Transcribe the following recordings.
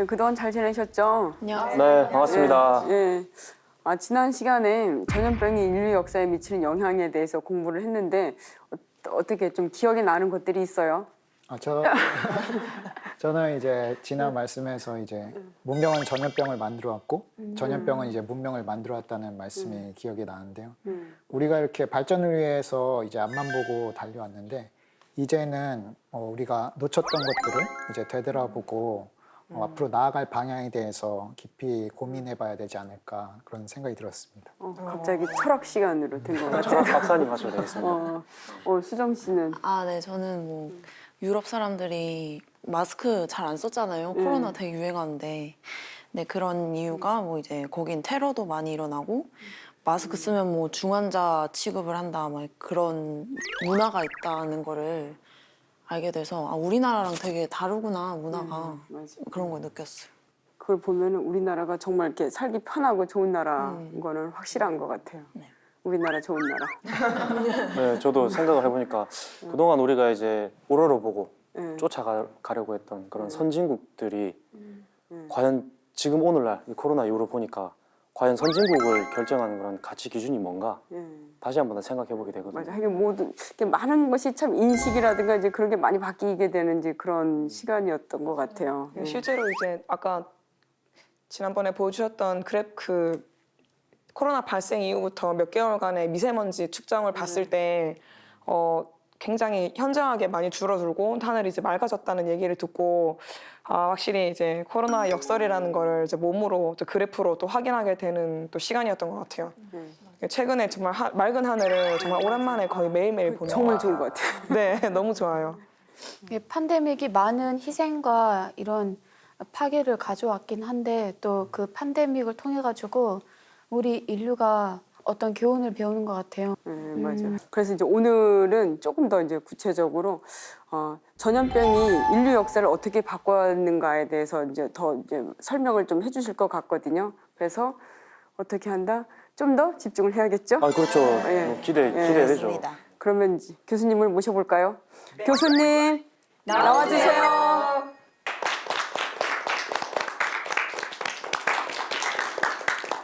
그동안 잘 지내셨죠? 안녕하세요. 네, 반갑습니다. 예. 지난 시간에 전염병이 인류 역사에 미치는 영향에 대해서 공부를 했는데 어떻게 좀 기억에 나는 것들이 있어요? 저는 이제 지난 말씀에서 이제 문명은 전염병을 만들어 왔고 전염병은 이제 문명을 만들어 왔다는 말씀이 기억이 나는데요. 우리가 이렇게 발전을 위해서 이제 앞만 보고 달려왔는데 이제는 우리가 놓쳤던 것들을 이제 되돌아보고 앞으로 나아갈 방향에 대해서 깊이 고민해봐야 되지 않을까 그런 생각이 들었습니다. 갑자기 철학 시간으로 된 것 같아요. 박사님 하셔도 되겠습니다. 수정 씨는? 네, 저는 뭐 유럽 사람들이 마스크 잘 안 썼잖아요. 코로나 되게 유행하는데. 네, 그런 이유가 뭐 이제 거긴 테러도 많이 일어나고 마스크 쓰면 뭐 중환자 취급을 한다, 막 그런 문화가 있다는 거를 알게 돼서 우리나라랑 되게 다르구나, 문화가. 맞아. 그런 걸 느꼈어요. 그걸 보면 우리나라가 정말 이렇게 살기 편하고 좋은 나라인 거는 확실한 것 같아요. 네. 우리나라 좋은 나라. 네, 저도 생각을 해보니까 그동안 우리가 이제 우러러보고 네. 쫓아가려고 했던 그런 선진국들이 과연 지금 오늘날 이 코로나 이후로 보니까 과연 선진국을 결정하는 그런 가치 기준이 뭔가 다시 한번 생각해보게 되거든요. 맞아. 하긴 모든 이렇게 많은 것이 참 인식이라든가 이제 그런 게 많이 바뀌게 되는 이제 그런 시간이었던 것 같아요. 실제로 이제 아까 지난번에 보여주셨던 그 코로나 발생 이후부터 몇 개월간의 미세먼지 측정을 봤을 때 굉장히 현저하게 많이 줄어들고 하늘이 이제 맑아졌다는 얘기를 듣고 확실히 이제 코로나 역설이라는 거를 이제 몸으로 또 그래프로 또 확인하게 되는 또 시간이었던 것 같아요. 최근에 정말 맑은 하늘을 정말 오랜만에 거의 매일매일 보는 정말 좋은 것 같아요. 네, 너무 좋아요. 팬데믹이 많은 희생과 이런 파괴를 가져왔긴 한데 또 그 팬데믹을 통해 가지고 우리 인류가 어떤 교훈을 배우는 것 같아요. 네, 맞아요. 그래서 이제 오늘은 조금 더 이제 구체적으로 전염병이 인류 역사를 어떻게 바꿨는가에 대해서 이제 더 이제 설명을 좀 해주실 것 같거든요. 그래서 어떻게 한다? 좀 더 집중을 해야겠죠? 그렇죠. 예. 기대되죠. 그러면 이제 교수님을 모셔볼까요? 교수님 나와주세요.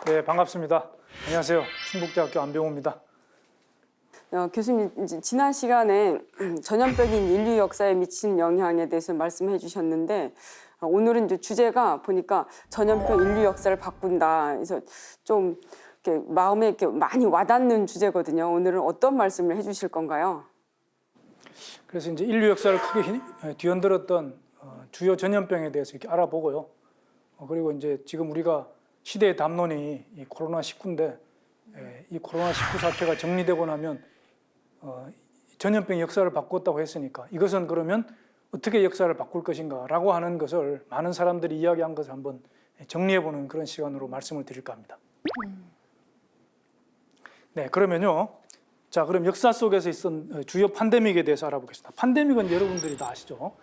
네, 반갑습니다. 안녕하세요. 충북대학교 안병호입니다. 교수님 이제 지난 시간에 전염병이 인류 역사에 미치는 영향에 대해서 말씀해 주셨는데 오늘은 이제 주제가 보니까 전염병 인류 역사를 바꾼다. 그래서 좀 이렇게 마음에 이렇게 많이 와닿는 주제거든요. 오늘은 어떤 말씀을 해주실 건가요? 그래서 이제 인류 역사를 크게 뒤흔들었던 주요 전염병에 대해서 이렇게 알아보고요. 그리고 이제 지금 우리가 시대의 담론이 이 코로나19인데 이 코로나19 사태가 정리되고 나면 전염병 역사를 바꿨다고 했으니까 이것은 그러면 어떻게 역사를 바꿀 것인가라고 하는 것을 많은 사람들이 이야기한 것을 한번 정리해보는 그런 시간으로 말씀을 드릴까 합니다. 네, 그러면요. 자, 그럼 역사 속에서 있었던 주요 팬데믹에 대해서 알아보겠습니다. 팬데믹은 여러분들이 다 아시죠?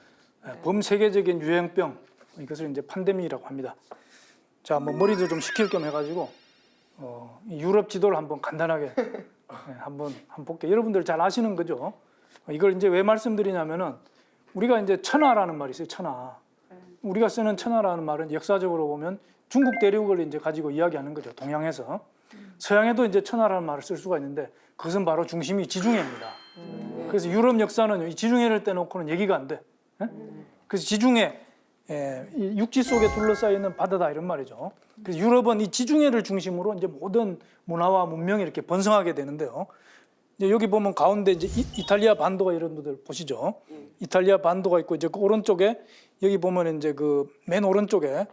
범세계적인 유행병, 이것을 이제 팬데믹이라고 합니다. 자, 뭐 머리도 좀 식힐 겸 해가지고 유럽 지도를 한번 간단하게 한번 볼게요. 여러분들 잘 아시는 거죠? 이걸 이제 왜 말씀드리냐면은 우리가 이제 천하라는 말이 있어요. 천하. 우리가 쓰는 천하라는 말은 역사적으로 보면 중국 대륙을 이제 가지고 이야기하는 거죠. 동양에서. 서양에도 이제 천하라는 말을 쓸 수가 있는데 그것은 바로 중심이 지중해입니다. 그래서 유럽 역사는 이 지중해를 떼놓고는 얘기가 안 돼. 그래서 지중해 이 육지 속에 둘러싸여 있는 바다다 이런 말이죠. 그래서 유럽은 이 지중해를 중심으로 이제 모든 문화와 문명이 이렇게 번성하게 되는데요. 이제 여기 보면 가운데 이제 이탈리아 반도가 여러분들 보시죠. 이탈리아 반도가 있고 이제 그 오른쪽에 여기 보면 이제 그 맨 오른쪽에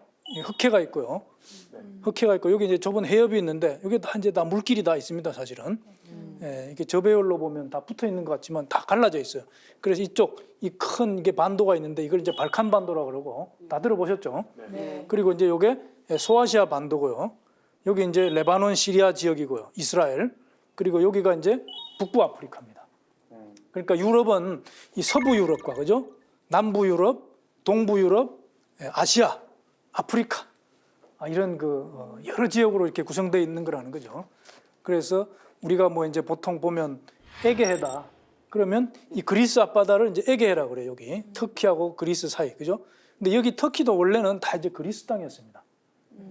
흑해가 있고요. 흑해가 있고 여기 이제 좁은 해협이 있는데 여기 다 이제 다 물길이 다 있습니다. 사실은 이렇게 저배율로 보면 다 붙어 있는 것 같지만 다 갈라져 있어요. 그래서 이쪽 이 큰 이게 반도가 있는데 이걸 이제 발칸 반도라고 그러고 다 들어보셨죠? 네. 그리고 이제 이게 소아시아 반도고요. 여기 이제 레바논, 시리아 지역이고요. 이스라엘. 그리고 여기가 이제 북부 아프리카입니다. 그러니까 유럽은 이 서부 유럽과 그죠? 남부 유럽, 동부 유럽, 아시아, 아프리카 이런 그 여러 지역으로 이렇게 구성되어 있는 거라는 거죠. 그래서 우리가 뭐 이제 보통 보면 에게해다. 그러면 이 그리스 앞바다를 이제 에게해라고 그래요. 여기 터키하고 그리스 사이, 그죠? 근데 여기 터키도 원래는 다 이제 그리스 땅이었습니다.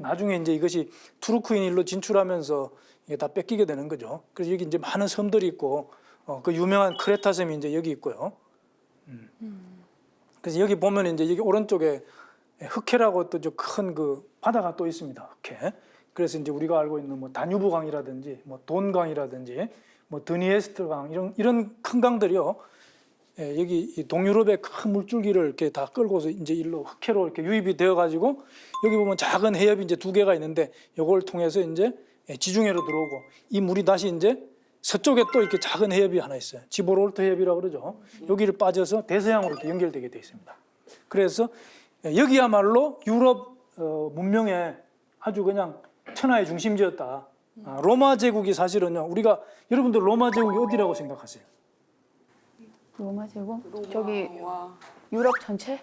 나중에 이제 이것이 투르크인일로 진출하면서 이게 다 뺏기게 되는 거죠. 그래서 여기 이제 많은 섬들이 있고 그 유명한 크레타 섬이 이제 여기 있고요. 그래서 여기 보면 이제 여기 오른쪽에 흑해라고 또 큰 그 바다가 또 있습니다. 흑해. 그래서 이제 우리가 알고 있는 뭐 다뉴브 강이라든지 뭐 돈강이라든지 뭐 드니에스트 강 이런 큰 강들이요. 여기 이 동유럽의 큰 물줄기를 이렇게 다 끌고서 이제 일로 흑해로 이렇게 유입이 되어 가지고 여기 보면 작은 해협이 이제 2개가 있는데 이걸 통해서 이제 지중해로 들어오고 이 물이 다시 이제 서쪽에 또 이렇게 작은 해협이 하나 있어요. 지보롤트 해협이라고 그러죠. 여기를 빠져서 대서양으로 이렇게 연결되게 돼 있습니다. 그래서 여기야말로 유럽 문명의 아주 그냥 천하의 중심지였다. 로마 제국이 사실은요. 우리가 여러분들 로마 제국이 어디라고 생각하세요? 로마 제국? 저기 유럽 전체?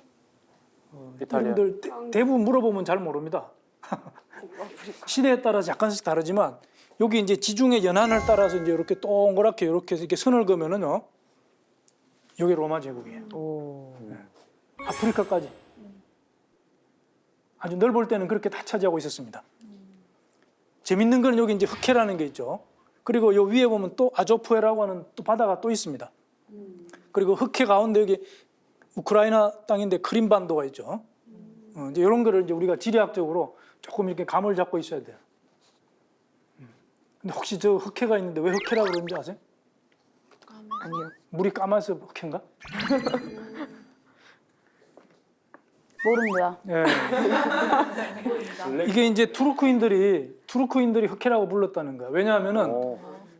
이탈리아. 여러분들 대부분 물어보면 잘 모릅니다. 시대에 따라서 약간씩 다르지만 여기 이제 지중해 연안을 따라서 이제 이렇게 동그랗게 이렇게 선을 그으면은요. 여기 로마 제국이에요. 네. 아프리카까지. 아주 넓을 때는 그렇게 다 차지하고 있었습니다. 재밌는 건 여기 이제 흑해라는 게 있죠. 그리고 요 위에 보면 또 아조프해라고 하는 또 바다가 또 있습니다. 그리고 흑해 가운데 여기 우크라이나 땅인데 크림반도가 있죠. 이제 이런 거를 이제 우리가 지리학적으로 조금 이렇게 감을 잡고 있어야 돼요. 근데 혹시 저 흑해가 있는데 왜 흑해라고 그러는지 아세요? 아니요. 물이 까마서 흑해인가? 모릅니다. 예. 이게 이제 투르크인들이 흑해라고 불렀다는 거야. 왜냐하면은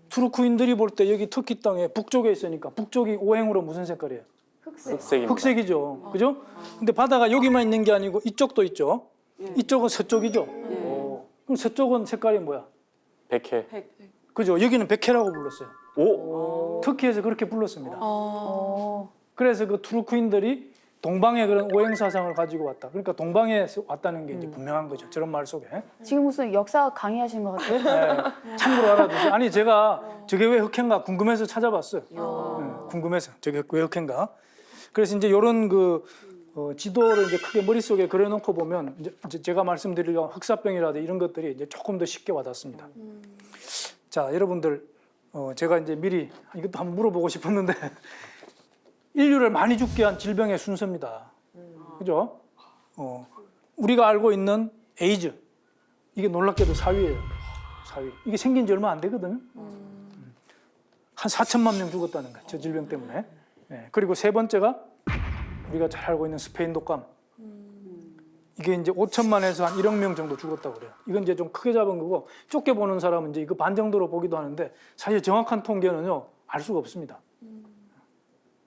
투르크인들이 볼 때 여기 터키 땅에 북쪽에 있으니까 북쪽이 오행으로 무슨 색깔이에요? 흑색입니다. 흑색이죠. 그죠? 근데 바다가 여기만 있는 게 아니고 이쪽도 있죠. 이쪽은 서쪽이죠. 그럼 서쪽은 색깔이 뭐야? 백해. 그죠? 여기는 백해라고 불렀어요. 오. 터키에서 그렇게 불렀습니다. 어. 그래서 그 투르크인들이 동방의 그런 오행 사상을 가지고 왔다. 그러니까 동방에서 왔다는 게 이제 분명한 거죠. 저런 말 속에. 지금 무슨 역사 강의하신 것 같아요. 네, 참고로 알아두세요. 아니 제가 저게 왜 흑해인가 궁금해서 찾아봤어요. 네, 궁금해서 저게 왜 흑해인가. 그래서 이제 이런 그 지도를 이제 크게 머릿속에 그려놓고 보면 이제 제가 말씀드릴 흑사병이라든지 이런 것들이 이제 조금 더 쉽게 와닿습니다. 자, 여러분들 제가 이제 미리 이것도 한번 물어보고 싶었는데 인류를 많이 죽게 한 질병의 순서입니다. 그죠? 우리가 알고 있는 에이즈 이게 놀랍게도 4위예요. 4위. 이게 생긴 지 얼마 안 되거든요. 한 4천만 명 죽었다는 거예요. 저 질병 때문에. 네. 그리고 세 번째가 우리가 잘 알고 있는 스페인 독감. 이게 이제 5천만에서 한 1억 명 정도 죽었다고 그래요. 이건 이제 좀 크게 잡은 거고 좁게 보는 사람은 이제 이거 반 정도로 보기도 하는데 사실 정확한 통계는요 알 수가 없습니다.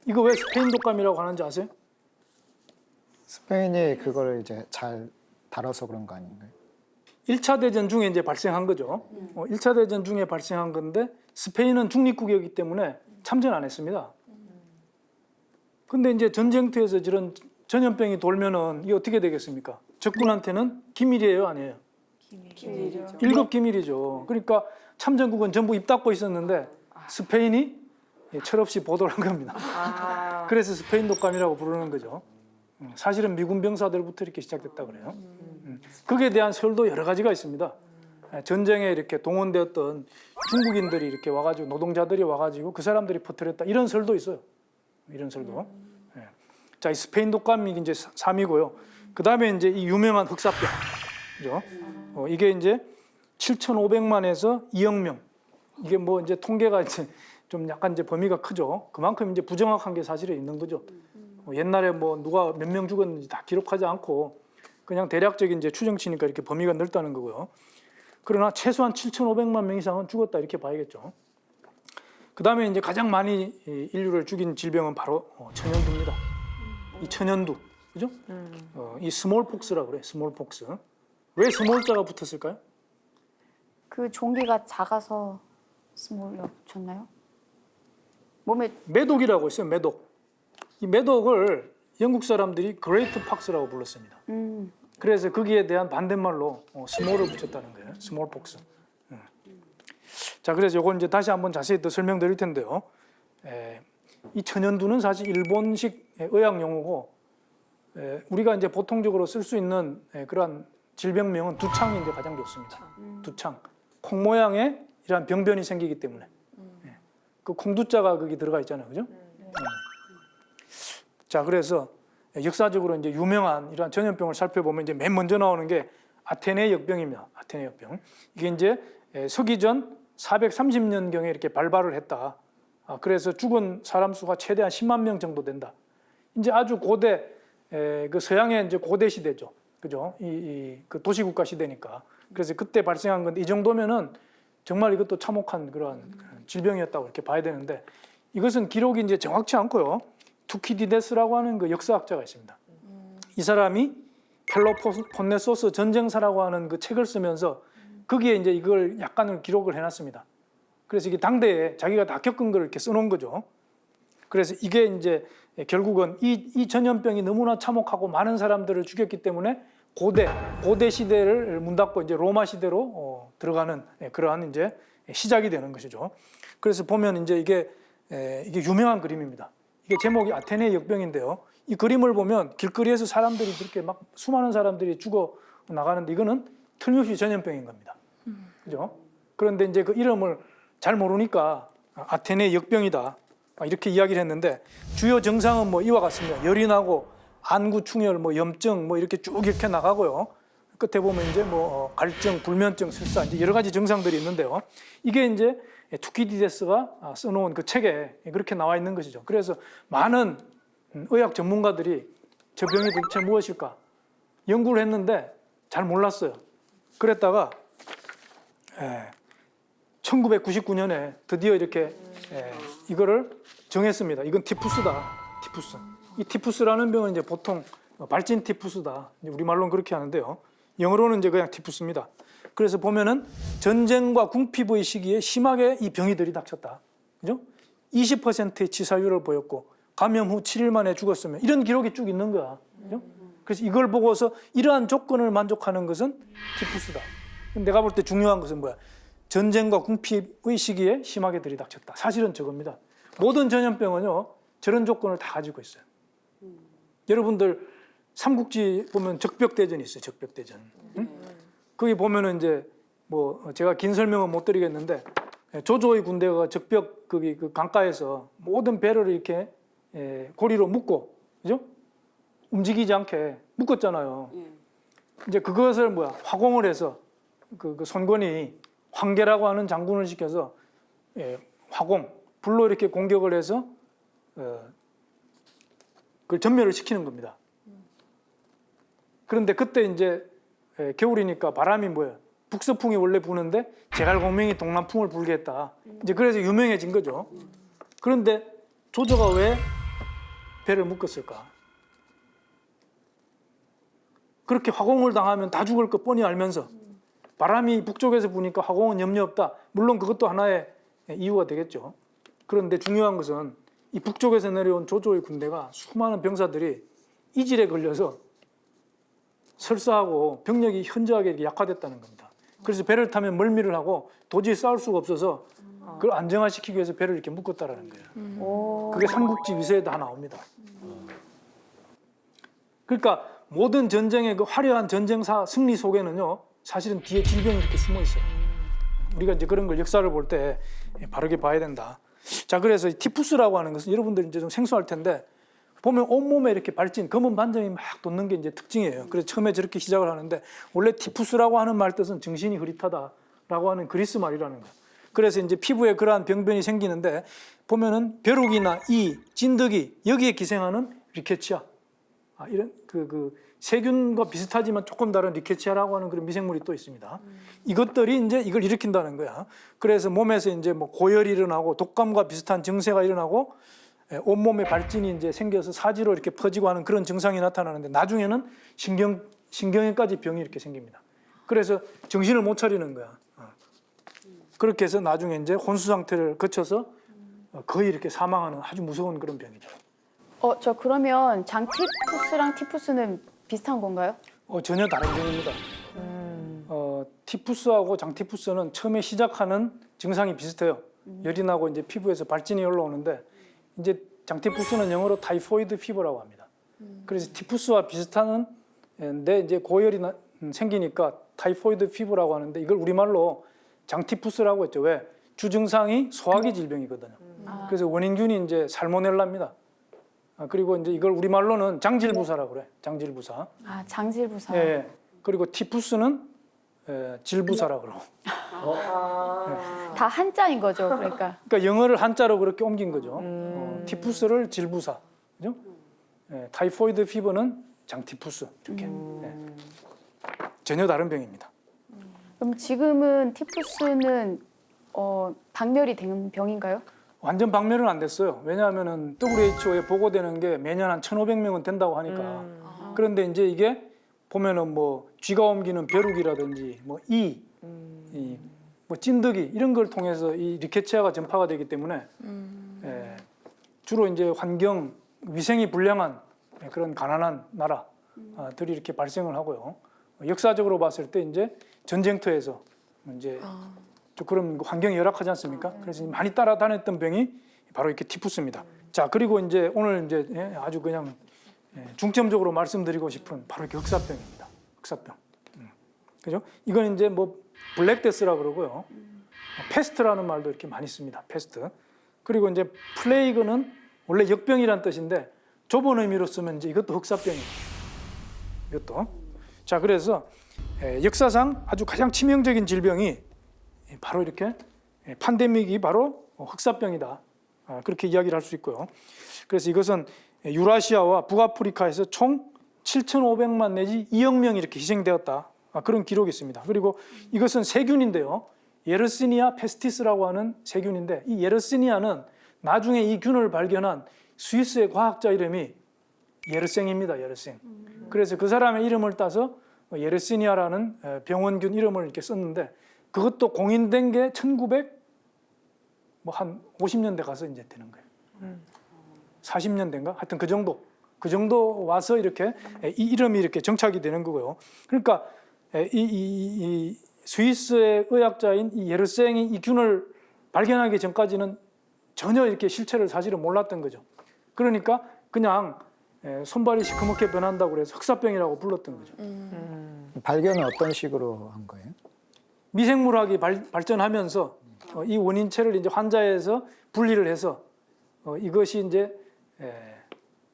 이거 왜 스페인 독감이라고 하는지 아세요? 스페인이 그거를 이제 잘 다뤄서 그런 거 아닌가요? 1차 대전 중에 이제 발생한 거죠. 1차 대전 중에 발생한 건데 스페인은 중립국이었기 때문에 참전 안 했습니다. 근데 이제 전쟁터에서 저런 전염병이 돌면은 이게 어떻게 되겠습니까? 적군한테는 기밀이에요, 아니에요? 기밀이죠. 1급 기밀이죠. 그러니까 참전국은 전부 입 닫고 있었는데 스페인이 철없이 보도를 한 겁니다. 그래서 스페인 독감이라고 부르는 거죠. 사실은 미군 병사들부터 이렇게 시작됐다 그래요. 거기에 대한 설도 여러 가지가 있습니다. 전쟁에 이렇게 동원되었던 중국인들이 이렇게 와가지고 노동자들이 와가지고 그 사람들이 퍼뜨렸다 이런 설도 있어요. 이런 설도. 자, 이 스페인 독감이 이제 3위고요. 그 다음에 이제 이 유명한 흑사병, 그죠? 이게 이제 7,500만에서 2억 명. 이게 뭐 이제 통계가 이제 좀 약간 이제 범위가 크죠. 그만큼 이제 부정확한 게 사실은 있는 거죠. 옛날에 뭐 누가 몇 명 죽었는지 다 기록하지 않고 그냥 대략적인 이제 추정치니까 이렇게 범위가 넓다는 거고요. 그러나 최소한 7,500만 명 이상은 죽었다 이렇게 봐야겠죠. 그 다음에 이제 가장 많이 인류를 죽인 질병은 바로 천연두입니다. 이 천연두, 그죠? 이 스몰폭스라고 그래, 스몰폭스. 왜 스몰자가 붙었을까요? 그 종기가 작아서 스몰로 붙였나요? 몸에 매독이라고 있어요, 매독. 이 매독을 영국 사람들이 그레이트 팍스라고 불렀습니다. 그래서 거기에 대한 반대말로 스몰을 붙였다는 거예요, 스몰폭스. 자, 그래서 요건 이제 다시 한번 자세히 더 설명드릴 텐데요. 이 천연두는 사실 일본식 의학 용어고 우리가 이제 보통적으로 쓸 수 있는 그러한 질병명은 두창이 이제 가장 좋습니다. 두창. 콩 모양의 이러한 병변이 생기기 때문에. 그 콩두자가 거기 들어가 있잖아요. 그죠? 자, 그래서 역사적으로 이제 유명한 이러한 전염병을 살펴보면 이제 맨 먼저 나오는 게 아테네 역병입니다. 아테네 역병. 이게 이제 서기전 430년경에 이렇게 발발을 했다. 그래서 죽은 사람 수가 최대한 10만 명 정도 된다. 이제 아주 고대 그 서양의 이제 고대 시대죠. 그죠? 그 도시국가 시대니까. 그래서 그때 발생한 건데 이 정도면은 정말 이것도 참혹한 그런 질병이었다고 이렇게 봐야 되는데 이것은 기록이 이제 정확치 않고요. 투키디데스라고 하는 그 역사학자가 있습니다. 이 사람이 펠로폰네소스 전쟁사라고 하는 그 책을 쓰면서 거기에 이제 이걸 약간을 기록을 해놨습니다. 그래서 이게 당대에 자기가 다 겪은 걸 이렇게 써놓은 거죠. 그래서 이게 이제 결국은 이 전염병이 너무나 참혹하고 많은 사람들을 죽였기 때문에 고대 시대를 문 닫고 이제 로마 시대로 들어가는 그러한 이제 시작이 되는 것이죠. 그래서 보면 이제 이게 유명한 그림입니다. 이게 제목이 아테네 역병인데요. 이 그림을 보면 길거리에서 사람들이 이렇게 막 수많은 사람들이 죽어 나가는데 이거는 틀림없이 전염병인 겁니다. 그죠? 그런데 이제 그 이름을 잘 모르니까 아테네 역병이다 이렇게 이야기를 했는데 주요 증상은 뭐 이와 같습니다. 열이 나고 안구 충혈, 뭐 염증, 뭐 이렇게 쭉 이렇게 나가고요. 끝에 보면 이제 뭐 갈증, 불면증, 설사 이제 여러 가지 증상들이 있는데요. 이게 이제 투키디데스가 써놓은 그 책에 그렇게 나와 있는 것이죠. 그래서 많은 의학 전문가들이 저 병이 도대체 무엇일까 연구를 했는데 잘 몰랐어요. 그랬다가 1999년에 드디어 이렇게 이거를 정했습니다. 이건 티푸스다. 티푸스. 이 티푸스라는 병은 이제 보통 발진 티푸스다. 우리말로는 그렇게 하는데요. 영어로는 이제 그냥 티푸스입니다. 그래서 보면은 전쟁과 궁핍의 시기에 심하게 이 병이 들이닥쳤다. 그죠? 20%의 치사율을 보였고 감염 후 7일 만에 죽었으면 이런 기록이 쭉 있는 거야. 그죠? 그래서 이걸 보고서 이러한 조건을 만족하는 것은 티푸스다. 내가 볼 때 중요한 것은 뭐야? 전쟁과 궁핍의 시기에 심하게 들이닥쳤다. 사실은 저겁니다. 모든 전염병은요 저런 조건을 다 가지고 있어요. 여러분들 삼국지 보면 적벽대전이 있어요. 적벽대전. 응? 거기 보면은 이제 뭐 제가 긴 설명은 못 드리겠는데 조조의 군대가 적벽 거기 그 강가에서 모든 배를 이렇게 고리로 묶고, 그죠? 움직이지 않게 묶었잖아요. 이제 그것을 뭐야 화공을 해서 그 손권이 황계라고 하는 장군을 시켜서 화공 불로 이렇게 공격을 해서 그걸 전멸을 시키는 겁니다. 그런데 그때 이제 겨울이니까 바람이 뭐예요? 북서풍이 원래 부는데 제갈공명이 동남풍을 불게 했다. 이제 그래서 유명해진 거죠. 그런데 조조가 왜 배를 묶었을까? 그렇게 화공을 당하면 다 죽을 거 뻔히 알면서 바람이 북쪽에서 부니까 화공은 염려 없다. 물론 그것도 하나의 이유가 되겠죠. 그런데 중요한 것은 이 북쪽에서 내려온 조조의 군대가 수많은 병사들이 이질에 걸려서 설사하고 병력이 현저하게 약화됐다는 겁니다. 그래서 배를 타면 멀미를 하고 도저히 싸울 수가 없어서 그걸 안정화시키기 위해서 배를 이렇게 묶었다라는 거예요. 그게 삼국지 위서에 다 나옵니다. 그러니까 모든 전쟁의 그 화려한 전쟁사 승리 속에는요 사실은 뒤에 질병이 이렇게 숨어 있어요. 우리가 이제 그런 걸 역사를 볼 때 바르게 봐야 된다. 자, 그래서 티푸스라고 하는 것은 여러분들 이제 좀 생소할 텐데 보면 온몸에 이렇게 발진, 검은 반점이 막 돋는 게 이제 특징이에요. 그래서 처음에 저렇게 시작을 하는데 원래 티푸스라고 하는 말 뜻은 정신이 흐릿하다라고 하는 그리스 말이라는 거예요. 그래서 이제 피부에 그러한 병변이 생기는데 보면은 벼룩이나 이, 진드기 여기에 기생하는 리케치아, 이런 그 세균과 비슷하지만 조금 다른 리케치아라고 하는 그런 미생물이 또 있습니다. 이것들이 이제 이걸 일으킨다는 거야. 그래서 몸에서 이제 뭐 고열이 일어나고 독감과 비슷한 증세가 일어나고 온몸에 발진이 이제 생겨서 사지로 이렇게 퍼지고 하는 그런 증상이 나타나는데 나중에는 신경에까지 병이 이렇게 생깁니다. 그래서 정신을 못 차리는 거야. 그렇게 해서 나중에 이제 혼수 상태를 거쳐서 거의 이렇게 사망하는 아주 무서운 그런 병이죠. 저 그러면 장티푸스랑 티푸스는 비슷한 건가요? 전혀 다른 병입니다. 티푸스하고 장티푸스는 처음에 시작하는 증상이 비슷해요. 열이 나고 이제 피부에서 발진이 올라오는데 이제 장티푸스는 영어로 타이포이드 피버라고 합니다. 그래서 티푸스와 비슷한데 이제 고열이 생기니까 타이포이드 피부라고 하는데 이걸 우리말로 장티푸스라고 했죠. 왜? 주증상이 소화기 질병이거든요. 그래서 원인균이 이제 살모넬라입니다. 그리고 이제 이걸 우리말로는 장질부사라고 그래. 장질부사. 아, 장질부사. 예. 그리고 티푸스는 질부사라고 그러고. 다 한자인 거죠, 그러니까. 그러니까 영어를 한자로 그렇게 옮긴 거죠. 티푸스를 질부사. 그죠? 타이포이드 피버는 장티푸스. 이렇게. 전혀 다른 병입니다. 그럼 지금은 티푸스는 박멸이 된 병인가요? 완전 박멸은 안 됐어요. 왜냐하면은 WHO에 보고되는 게 매년 한 1,500명은 된다고 하니까. 그런데 이제 이게 보면은 뭐 쥐가 옮기는 벼룩이라든지 뭐 뭐 찐득이 이런 걸 통해서 이 리케치아가 전파가 되기 때문에 주로 이제 환경 위생이 불량한 그런 가난한 나라들이 이렇게 발생을 하고요. 역사적으로 봤을 때 이제 전쟁터에서 이제 좀 그런 환경이 열악하지 않습니까? 그래서 많이 따라다녔던 병이 바로 이렇게 티푸스입니다. 자, 그리고 이제 오늘 이제 아주 그냥 중점적으로 말씀드리고 싶은 바로 이렇게 흑사병입니다. 흑사병. 그죠? 이건 이제 뭐 블랙데스라 그러고요. 패스트라는 말도 이렇게 많이 씁니다. 패스트. 그리고 이제 플레이그는 원래 역병이란 뜻인데 좁은 의미로 쓰면 이제 이것도 흑사병이에요. 이것도. 자, 그래서 역사상 아주 가장 치명적인 질병이 바로 이렇게 팬데믹이 바로 흑사병이다. 그렇게 이야기를 할 수 있고요. 그래서 이것은 유라시아와 북아프리카에서 총 7,500만 내지 2억 명이 이렇게 희생되었다. 그런 기록이 있습니다. 그리고 이것은 세균인데요. 예르시니아 페스티스라고 하는 세균인데 이 예르시니아는 나중에 이 균을 발견한 스위스의 과학자 이름이 예르생입니다. 예르생. 그래서 그 사람의 이름을 따서 예르시니아라는 병원균 이름을 이렇게 썼는데 그것도 공인된 게 1900 뭐 한 50년대 가서 이제 되는 거예요. 40년대인가? 하여튼 그 정도 와서 이렇게 이 이름이 이렇게 정착이 되는 거고요. 그러니까 이 스위스의 의학자인 이 예르생이 이 균을 발견하기 전까지는 전혀 이렇게 실체를 사실은 몰랐던 거죠. 그러니까 그냥 손발이 시커멓게 변한다고 그래서 흑사병이라고 불렀던 거죠. 발견은 어떤 식으로 한 거예요? 미생물학이 발전하면서 이 원인체를 이제 환자에서 분리를 해서 이것이 이제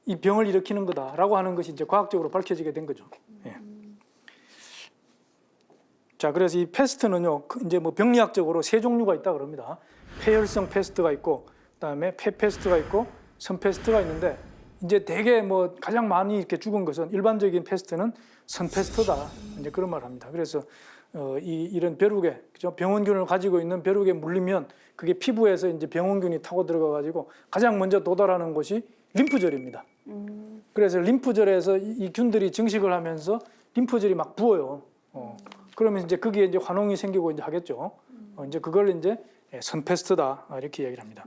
이 병을 일으키는 거다라고 하는 것이 이제 과학적으로 밝혀지게 된 거죠. 예. 자, 그래서 이 패스트는요, 이제 뭐 병리학적으로 세 종류가 있다 그럽니다. 폐혈성 패스트가 있고, 그다음에 폐패스트가 있고, 선패스트가 있는데 이제 대개 뭐 가장 많이 이렇게 죽은 것은 일반적인 패스트는 선패스트다. 이제 그런 말을 합니다. 그래서 이런 벼룩에, 그죠? 병원균을 가지고 있는 벼룩에 물리면 그게 피부에서 이제 병원균이 타고 들어가 가지고 가장 먼저 도달하는 곳이 림프절입니다. 그래서 림프절에서 이 균들이 증식을 하면서 림프절이 막 부어요. 그러면 이제 거기에 이제 환웅이 생기고 이제 하겠죠. 이제 그걸 이제 선패스트다 이렇게 이야기를 합니다.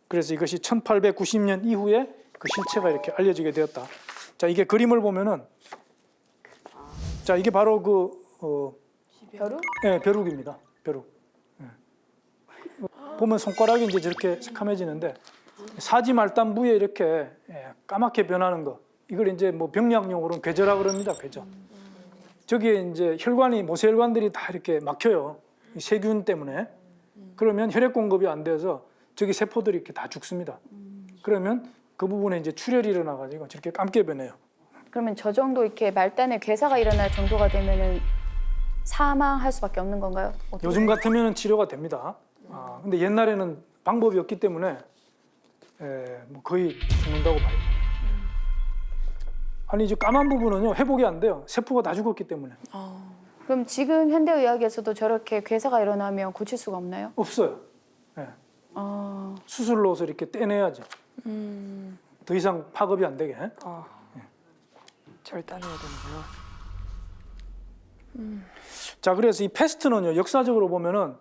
그래서 이것이 1890년 이후에 그 실체가 이렇게 알려지게 되었다. 자, 이게 그림을 보면은 자, 이게 바로 벼룩? 네, 벼룩입니다. 벼룩. 보면 손가락이 이제 저렇게 새카매지는데 사지 말단부에 이렇게 까맣게 변하는 거. 이걸 이제 뭐 병리학 용어로는 궤저라 그럽니다. 궤저. 저기에 이제 혈관이 모세혈관들이 다 이렇게 막혀요. 이 세균 때문에. 그러면 혈액 공급이 안 돼서 저기 세포들이 이렇게 다 죽습니다. 그러면 그 부분에 이제 출혈이 일어나 가지고 저렇게 감게 변해요. 그러면 저 정도 이렇게 말단에 괴사가 일어날 정도가 되면은 사망할 수밖에 없는 건가요? 요즘 같으면 치료가 됩니다. 근데 옛날에는 방법이 없기 때문에 뭐 거의 죽는다고 봐야죠. 아니 이제 까만 부분은요 회복이 안 돼요. 세포가 다 죽었기 때문에. 그럼 지금 현대의학에서도 저렇게 괴사가 일어나면 고칠 수가 없나요? 없어요. 수술로 해서 이렇게 떼내야죠. 더 이상 파급이 안 되게. 절단해야 되는구나. 자, 그래서 이 패스트는요 역사적으로 보면은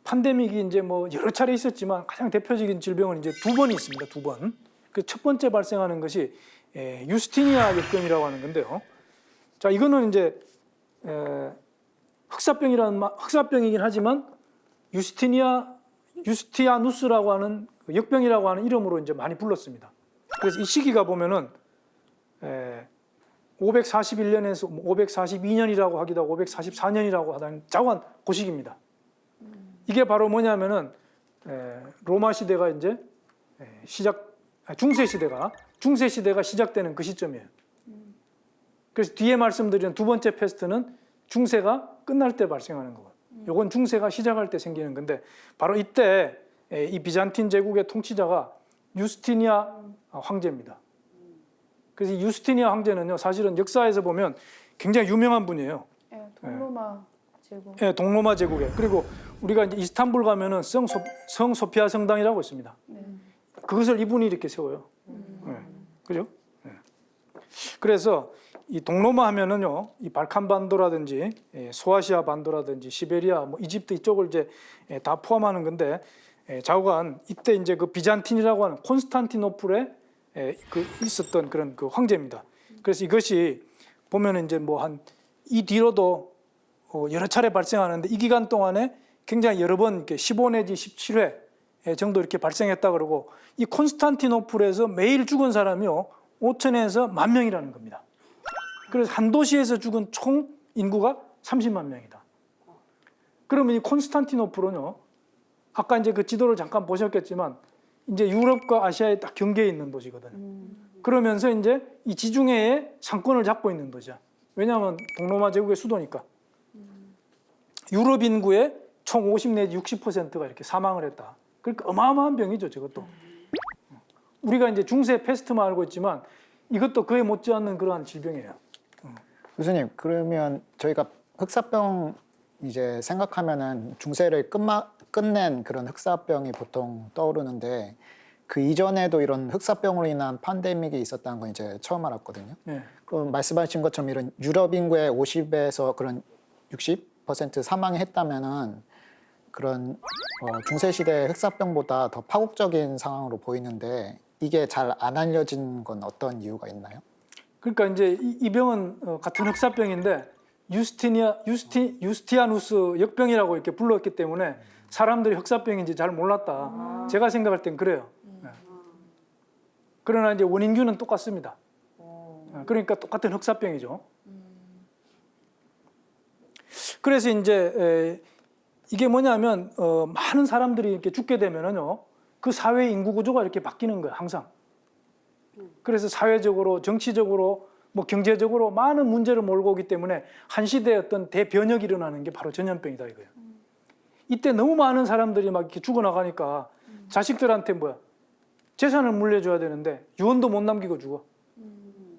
팬데믹이 이제 뭐 여러 차례 있었지만 가장 대표적인 질병은 이제 두 번 있습니다. 두 번. 그 첫 번째 발생하는 것이 유스티니아 역병이라고 하는 건데요. 자, 이거는 이제 흑사병이긴 하지만 유스티아누스라고 하는 역병이라고 하는 이름으로 이제 많이 불렀습니다. 그래서 이 시기가 보면은 541년에서 542년이라고 하기도 하고 544년이라고 하다는 자관 고식입니다. 이게 바로 뭐냐면은 로마 시대가 이제 중세 시대가 시작되는 그 시점이에요. 그래서 뒤에 말씀드린 두 번째 패스트는 중세가 끝날 때 발생하는 거고, 요건 중세가 시작할 때 생기는 건데, 바로 이때 이 비잔틴 제국의 통치자가 유스티니아 황제입니다. 그래서 이 유스티니아 황제는요, 사실은 역사에서 보면 굉장히 유명한 분이에요. 동로마 제국. 예, 동로마 제국에. 그리고 우리가 이제 이스탄불 가면은 성 소피아 성당이라고 있습니다. 그것을 이분이 이렇게 세워요. 그죠? 그래서 이 동로마 하면은요, 이 발칸 반도라든지 소아시아 반도라든지 시베리아, 뭐 이집트 이쪽을 이제 다 포함하는 건데, 좌우간 이때 이제 그 비잔틴이라고 하는 콘스탄티노플에 그 있었던 그런 그 황제입니다. 그래서 이것이 보면은 이제 뭐 한 이 뒤로도 여러 차례 발생하는데, 이 기간 동안에 굉장히 여러 번 이렇게 15 내지 17회 정도 이렇게 발생했다 그러고, 이 콘스탄티노플에서 매일 죽은 사람이요 5천에서 1만 명이라는 겁니다. 그래서 한 도시에서 죽은 총 인구가 30만 명이다. 그러면 이 콘스탄티노플은요, 아까 이제 그 지도를 잠깐 보셨겠지만 이제 유럽과 아시아의 딱 경계에 있는 도시거든요. 그러면서 이제 이 지중해의 상권을 잡고 있는 도시야. 왜냐하면 동로마 제국의 수도니까. 유럽 인구의 총 50 내지 60%가 이렇게 사망을 했다. 그러니까 어마어마한 병이죠, 저것도. 우리가 이제 중세 패스트만 알고 있지만 이것도 그에 못지않는 그러한 질병이에요. 교수님, 그러면 저희가 흑사병 이제 생각하면은 중세를 끝낸 그런 흑사병이 보통 떠오르는데, 그 이전에도 이런 흑사병으로 인한 팬데믹이 있었다는 건 이제 처음 알았거든요. 네. 그럼 말씀하신 것처럼 이런 유럽 인구의 50에서 그런 60% 사망했다면은 그런 중세 시대 흑사병보다 더 파국적인 상황으로 보이는데, 이게 잘 안 알려진 건 어떤 이유가 있나요? 그러니까 이제 이 병은 같은 흑사병인데 유스티아누스 역병이라고 이렇게 불렀기 때문에 사람들이 흑사병인지 잘 몰랐다. 제가 생각할 땐 그래요. 네. 그러나 이제 원인균은 똑같습니다. 그러니까 똑같은 흑사병이죠. 그래서 이제 이게 뭐냐면 많은 사람들이 이렇게 죽게 되면은요, 그 사회 인구 구조가 이렇게 바뀌는 거예요, 항상. 그래서 사회적으로, 정치적으로, 뭐 경제적으로 많은 문제를 몰고 오기 때문에 한 시대에 어떤 대변혁이 일어나는 게 바로 전염병이다 이거예요. 이때 너무 많은 사람들이 막 이렇게 죽어나가니까 자식들한테 뭐야, 재산을 물려줘야 되는데 유언도 못 남기고 죽어.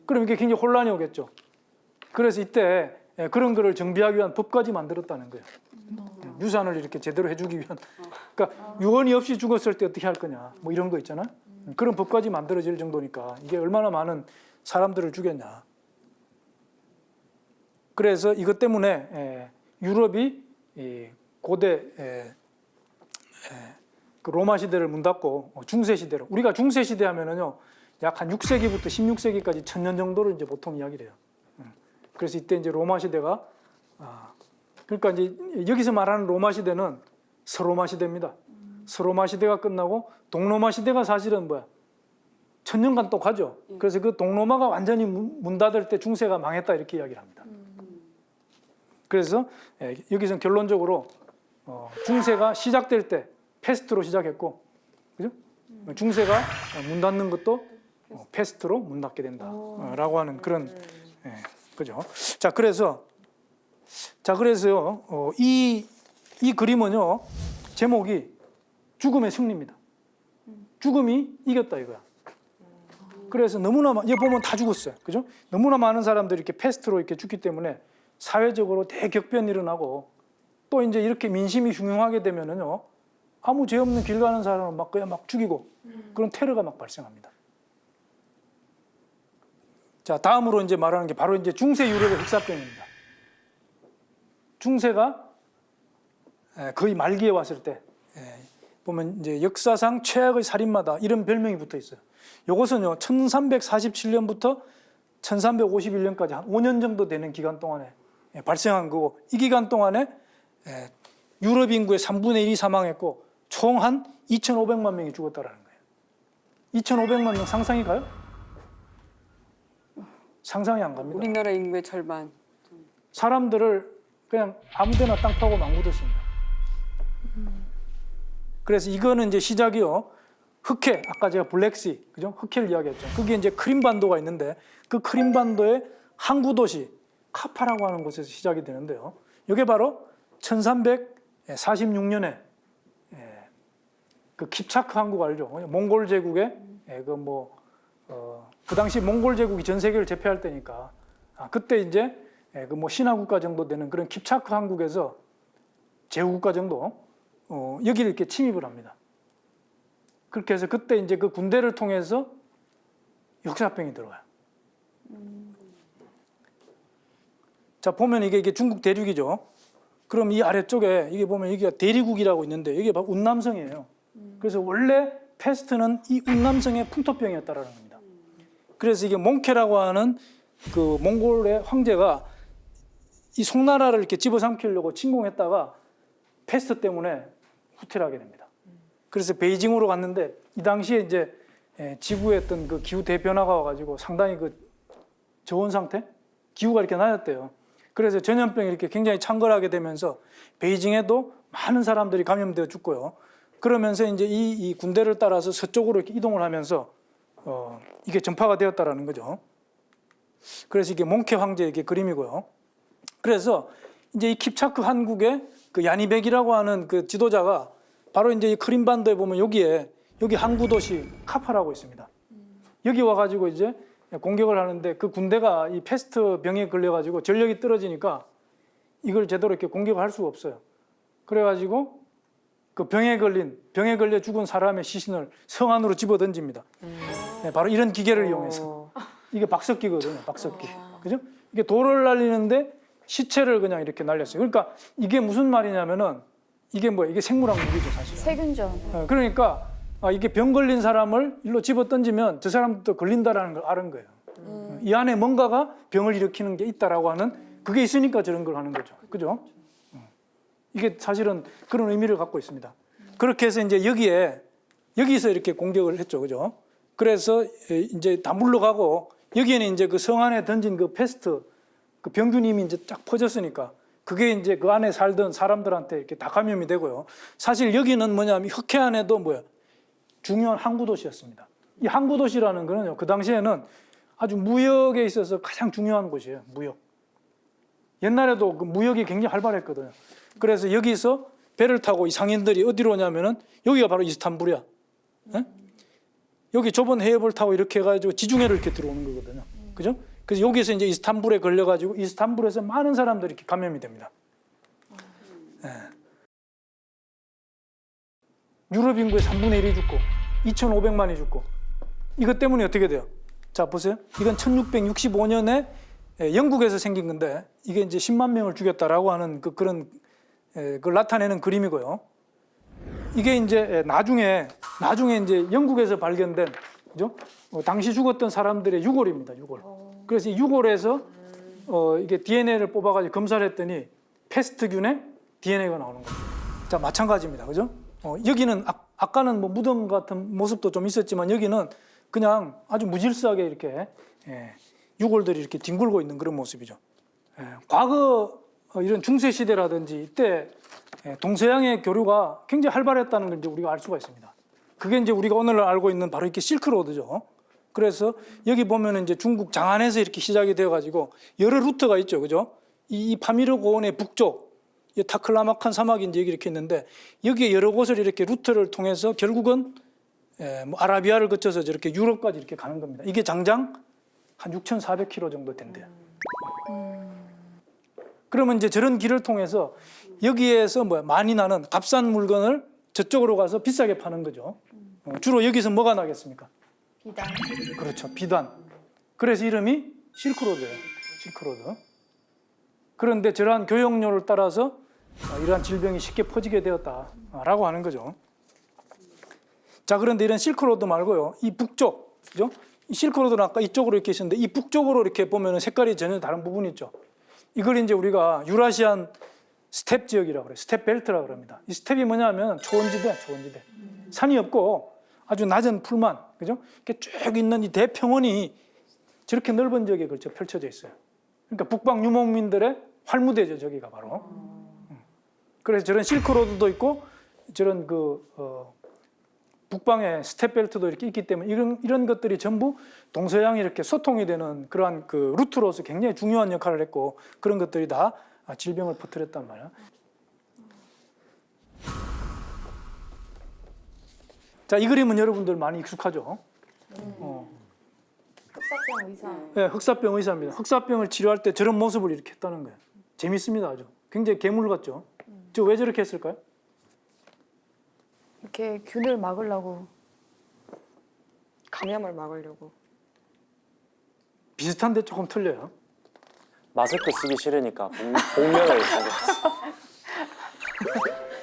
그럼 이게 굉장히 혼란이 오겠죠. 그래서 이때 그런 거를 정비하기 위한 법까지 만들었다는 거예요. 유산을 이렇게 제대로 해주기 위한. 그러니까 유언이 없이 죽었을 때 어떻게 할 거냐, 뭐 이런 거 있잖아. 그런 법까지 만들어질 정도니까 이게 얼마나 많은 사람들을 죽였냐. 그래서 이것 때문에 유럽이 고대 그 로마 시대를 문 닫고 중세 시대로, 우리가 중세 시대 하면은요 약 한 6세기부터 16세기까지 1000년 정도를 이제 보통 이야기를 해요. 그래서 이때 이제 로마 시대가 그러니까 이제 여기서 말하는 로마 시대는 서로마 시대입니다. 서로마 시대가 끝나고 동로마 시대가 사실은 뭐야, 1000년간 또 가죠. 그래서 그 동로마가 완전히 문 닫을 때 중세가 망했다 이렇게 이야기를 합니다. 그래서 여기서 결론적으로 중세가 시작될 때 패스트로 시작했고, 그죠? 중세가 문 닫는 것도 패스트로 문 닫게 된다라고 하는 그런, 그죠? 자, 그래서요 이 그림은요 제목이 죽음의 승리입니다. 죽음이 이겼다 이거야. 그래서 너무나 여기 보면 다 죽었어요, 그죠? 너무나 많은 사람들이 이렇게 패스트로 이렇게 죽기 때문에 사회적으로 대격변이 일어나고, 또 이제 이렇게 민심이 흉흉하게 되면은요 아무 죄 없는 길 가는 사람을 막 그냥 막 죽이고 그런 테러가 막 발생합니다. 자, 다음으로 이제 말하는 게 바로 이제 중세 유럽의 흑사병입니다. 중세가 거의 말기에 왔을 때 보면 이제 역사상 최악의 살인마다 이런 별명이 붙어 있어요. 이것은요 1347년부터 1351년까지 한 5년 정도 되는 기간 동안에 발생한 거고, 이 기간 동안에 유럽 인구의 3분의 1이 사망했고 총 한 2,500만 명이 죽었다라는 거예요. 2,500만 명 상상이 가요? 상상이 안 갑니다. 우리나라 인구의 절반. 사람들을 그냥 아무데나 땅 파고 망묻었습니다. 그래서 이거는 이제 시작이요. 흑해, 아까 제가 블랙시, 그죠? 흑해를 이야기했죠. 거기에 이제 크림반도가 있는데 그 크림반도의 항구 도시 카파라고 하는 곳에서 시작이 되는데요. 이게 바로 1346년에 그 킵차크 항구 알죠? 몽골 제국의 그 당시 몽골 제국이 전 세계를 제패할 때니까 그때 이제 그 뭐 신화국가 정도 되는 그런 킵차크 항국에서 제후국가 정도 여기를 이렇게 침입을 합니다. 그렇게 해서 그때 이제 그 군대를 통해서 역사병이 들어와요. 자, 보면 이게 중국 대륙이죠. 그럼 이 아래쪽에 이게 보면 여기가 대리국이라고 있는데 이게 바로 운남성이에요. 그래서 원래 패스트는 이 운남성의 풍토병이었다라는 겁니다. 그래서 이게 몽케라고 하는 그 몽골의 황제가 이 송나라를 이렇게 집어삼키려고 침공했다가 패스트 때문에 후퇴를 하게 됩니다. 그래서 베이징으로 갔는데 이 당시에 이제 지구에 어떤 그 기후 대변화가 와가지고 상당히 그 저온 상태, 기후가 이렇게 낮았대요. 그래서 전염병이 이렇게 굉장히 창궐하게 되면서 베이징에도 많은 사람들이 감염되어 죽고요. 그러면서 이제 이 군대를 따라서 서쪽으로 이렇게 이동을 하면서 이게 전파가 되었다라는 거죠. 그래서 이게 몽케 황제의 그림이고요. 그래서 이제 이 킵차크 한국의 그 야니백이라고 하는 그 지도자가 바로 이제 이 크림반도에 보면 여기 항구 도시 카파라고 있습니다. 여기 와가지고 이제 공격을 하는데 그 군대가 이 패스트 병에 걸려가지고 전력이 떨어지니까 이걸 제대로 이렇게 공격을 할 수가 없어요. 그래가지고 그 병에 걸려 죽은 사람의 시신을 성 안으로 집어 던집니다. 네, 바로 이런 기계를 이용해서 이게 박석기거든요. 박석기, 그죠? 이게 돌을 날리는데 시체를 그냥 이렇게 날렸어요. 그러니까 이게 무슨 말이냐면은 이게 이게 생물학 무기죠, 사실. 세균전. 그러니까 이게 병 걸린 사람을 일로 집어 던지면 저 사람도 걸린다라는 걸 아는 거예요. 이 안에 뭔가가 병을 일으키는 게 있다라고 하는 그게 있으니까 저런 걸 하는 거죠. 그죠? 이게 사실은 그런 의미를 갖고 있습니다. 그렇게 해서 이제 여기서 이렇게 공격을 했죠. 그죠? 그래서 이제 다 물러가고 여기에는 이제 그 성 안에 던진 그 패스트 그 병균이 이제 쫙 퍼졌으니까 그게 이제 그 안에 살던 사람들한테 이렇게 다 감염이 되고요. 사실 여기는 뭐냐면 흑해 안에도 중요한 항구 도시였습니다. 이 항구 도시라는 거는요, 그 당시에는 아주 무역에 있어서 가장 중요한 곳이에요. 무역. 옛날에도 그 무역이 굉장히 활발했거든요. 그래서 여기서 배를 타고 이 상인들이 어디로 오냐면은 여기가 바로 이스탄불이야. 네? 여기 좁은 해협을 타고 이렇게 해가지고 지중해를 이렇게 들어오는 거거든요. 그죠? 그래서 여기서 이제 이스탄불에 걸려가지고 이스탄불에서 많은 사람들이 이렇게 감염이 됩니다. 네. 유럽 인구의 3분의 1이 죽고 2,500만이 죽고 이것 때문에 어떻게 돼요? 자, 보세요. 이건 1665년에 영국에서 생긴 건데 이게 이제 10만 명을 죽였다라고 하는 그런 그걸 나타내는 그림이고요. 이게 이제 나중에 이제 영국에서 발견된, 그죠? 당시 죽었던 사람들의 유골입니다. 유골. 그래서 이 유골에서 이게 DNA를 뽑아가지고 검사를 했더니 패스트균의 DNA가 나오는 겁니다. 자, 마찬가지입니다. 그죠? 여기는 아까는 뭐 무덤 같은 모습도 좀 있었지만 여기는 그냥 아주 무질서하게 이렇게 유골들이 이렇게 뒹굴고 있는 그런 모습이죠. 과거 이런 중세 시대라든지 이때 동서양의 교류가 굉장히 활발했다는 걸 이제 우리가 알 수가 있습니다. 그게 이제 우리가 오늘날 알고 있는 바로 이렇게 실크로드죠. 그래서 여기 보면은 이제 중국 장안에서 이렇게 시작이 되어가지고 여러 루트가 있죠, 그죠? 이 파미르 고원의 북쪽, 이 타클라마칸 사막이 이제 여기 이렇게 있는데 여기에 여러 곳을 이렇게 루트를 통해서 결국은 뭐 아라비아를 거쳐서 저렇게 유럽까지 이렇게 가는 겁니다. 이게 장장 한 6,400km 정도 된대요. 그러면 이제 저런 길을 통해서 여기에서 많이 나는 값싼 물건을 저쪽으로 가서 비싸게 파는 거죠. 주로 여기서 뭐가 나겠습니까? 비단. 그렇죠, 비단. 그래서 이름이 실크로드예요. 실크로드. 그런데 저러한 교역로를 따라서 이러한 질병이 쉽게 퍼지게 되었다라고 하는 거죠. 자, 그런데 이런 실크로드 말고요, 이 북쪽, 그죠? 이 실크로드는 아까 이쪽으로 이렇게 있었는데 이 북쪽으로 이렇게 보면 색깔이 전혀 다른 부분이 있죠. 이걸 이제 우리가 유라시안 스텝 지역이라고 그래요. 스텝 벨트라고 그럽니다. 이 스텝이 뭐냐면 초원지대. 산이 없고 아주 낮은 풀만, 그죠? 이렇게 쭉 있는 이 대평원이 저렇게 넓은 지역에 걸쳐 펼쳐져 있어요. 그러니까 북방 유목민들의 활무대죠, 저기가 바로. 그래서 저런 실크로드도 있고 저런 북방의 스텝벨트도 이렇게 있기 때문에 이런 것들이 전부 동서양이 이렇게 소통이 되는 그러한 그 루트로서 굉장히 중요한 역할을 했고 그런 것들이 다 질병을 퍼뜨렸단 말이야. 자, 이 그림은 여러분들 많이 익숙하죠? 흑사병 의사. 네, 흑사병 의사입니다. 흑사병을 치료할 때 저런 모습을 이렇게 했다는 거예요. 재밌습니다, 아주. 굉장히 괴물 같죠? 저 왜 저렇게 했을까요? 이렇게 균을 막으려고. 감염을 막으려고. 비슷한데 조금 틀려요. 마스크 쓰기 싫으니까 복면을 쓰고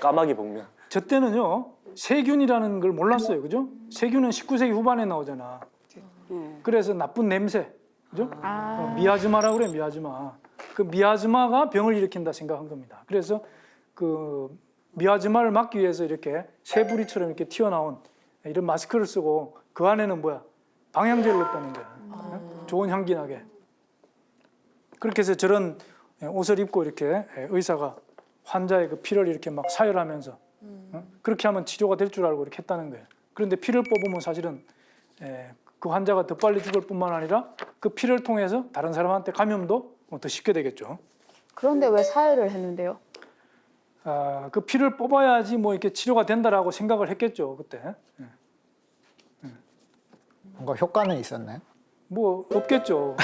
까마귀 복면. 저 때는요, 세균이라는 걸 몰랐어요, 그죠? 세균은 19세기 후반에 나오잖아. 그래서 나쁜 냄새, 그죠? 미아즈마라고 그래, 미아즈마. 그 미아즈마가 병을 일으킨다 생각한 겁니다. 그래서 그 미아즈마를 막기 위해서 이렇게 새부리처럼 이렇게 튀어나온 이런 마스크를 쓰고 그 안에는 뭐야? 방향제를 넣었다는 거야. 좋은 향기 나게. 그렇게 해서 저런 옷을 입고 이렇게 의사가 환자의 그 피를 이렇게 막 사열하면서 그렇게 하면 치료가 될 줄 알고 이렇게 했다는 거예요. 그런데 피를 뽑으면 사실은 그 환자가 더 빨리 죽을 뿐만 아니라 그 피를 통해서 다른 사람한테 감염도 더 쉽게 되겠죠. 그런데 왜 사혈을 했는데요? 그 피를 뽑아야지 뭐 이렇게 치료가 된다라고 생각을 했겠죠, 그때. 뭔가 효과는 있었나요? 뭐 없겠죠.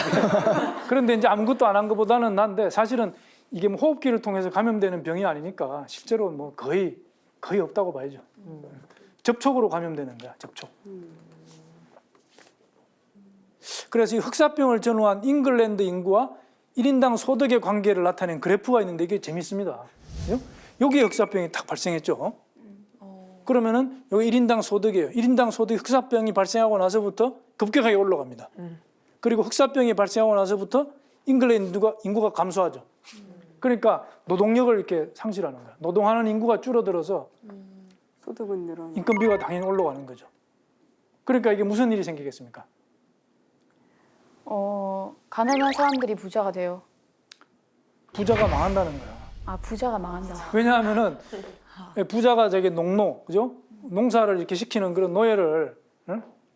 그런데 이제 아무것도 안 한 것보다는 난데 사실은 이게 뭐 호흡기를 통해서 감염되는 병이 아니니까 실제로 뭐 거의 없다고 봐야죠. 접촉으로 감염되는 거야, 접촉. 그래서 이 흑사병을 전후한 잉글랜드 인구와 1인당 소득의 관계를 나타낸 그래프가 있는데 이게 재밌습니다. 그죠? 여기에 흑사병이 딱 발생했죠. 그러면은 여기 1인당 소득이에요. 1인당 소득 흑사병이 발생하고 나서부터 급격하게 올라갑니다. 그리고 흑사병이 발생하고 나서부터 잉글랜드 인구가 감소하죠. 그러니까 노동력을 이렇게 상실하는 거야. 노동하는 인구가 줄어들어서 소득은 늘어. 인건비가 당연히 올라가는 거죠. 그러니까 이게 무슨 일이 생기겠습니까? 가난한 사람들이 부자가 돼요. 부자가 망한다는 거야. 아, 부자가 망한다. 왜냐하면은 부자가 저기 농노, 그죠? 농사를 이렇게 시키는 그런 노예를,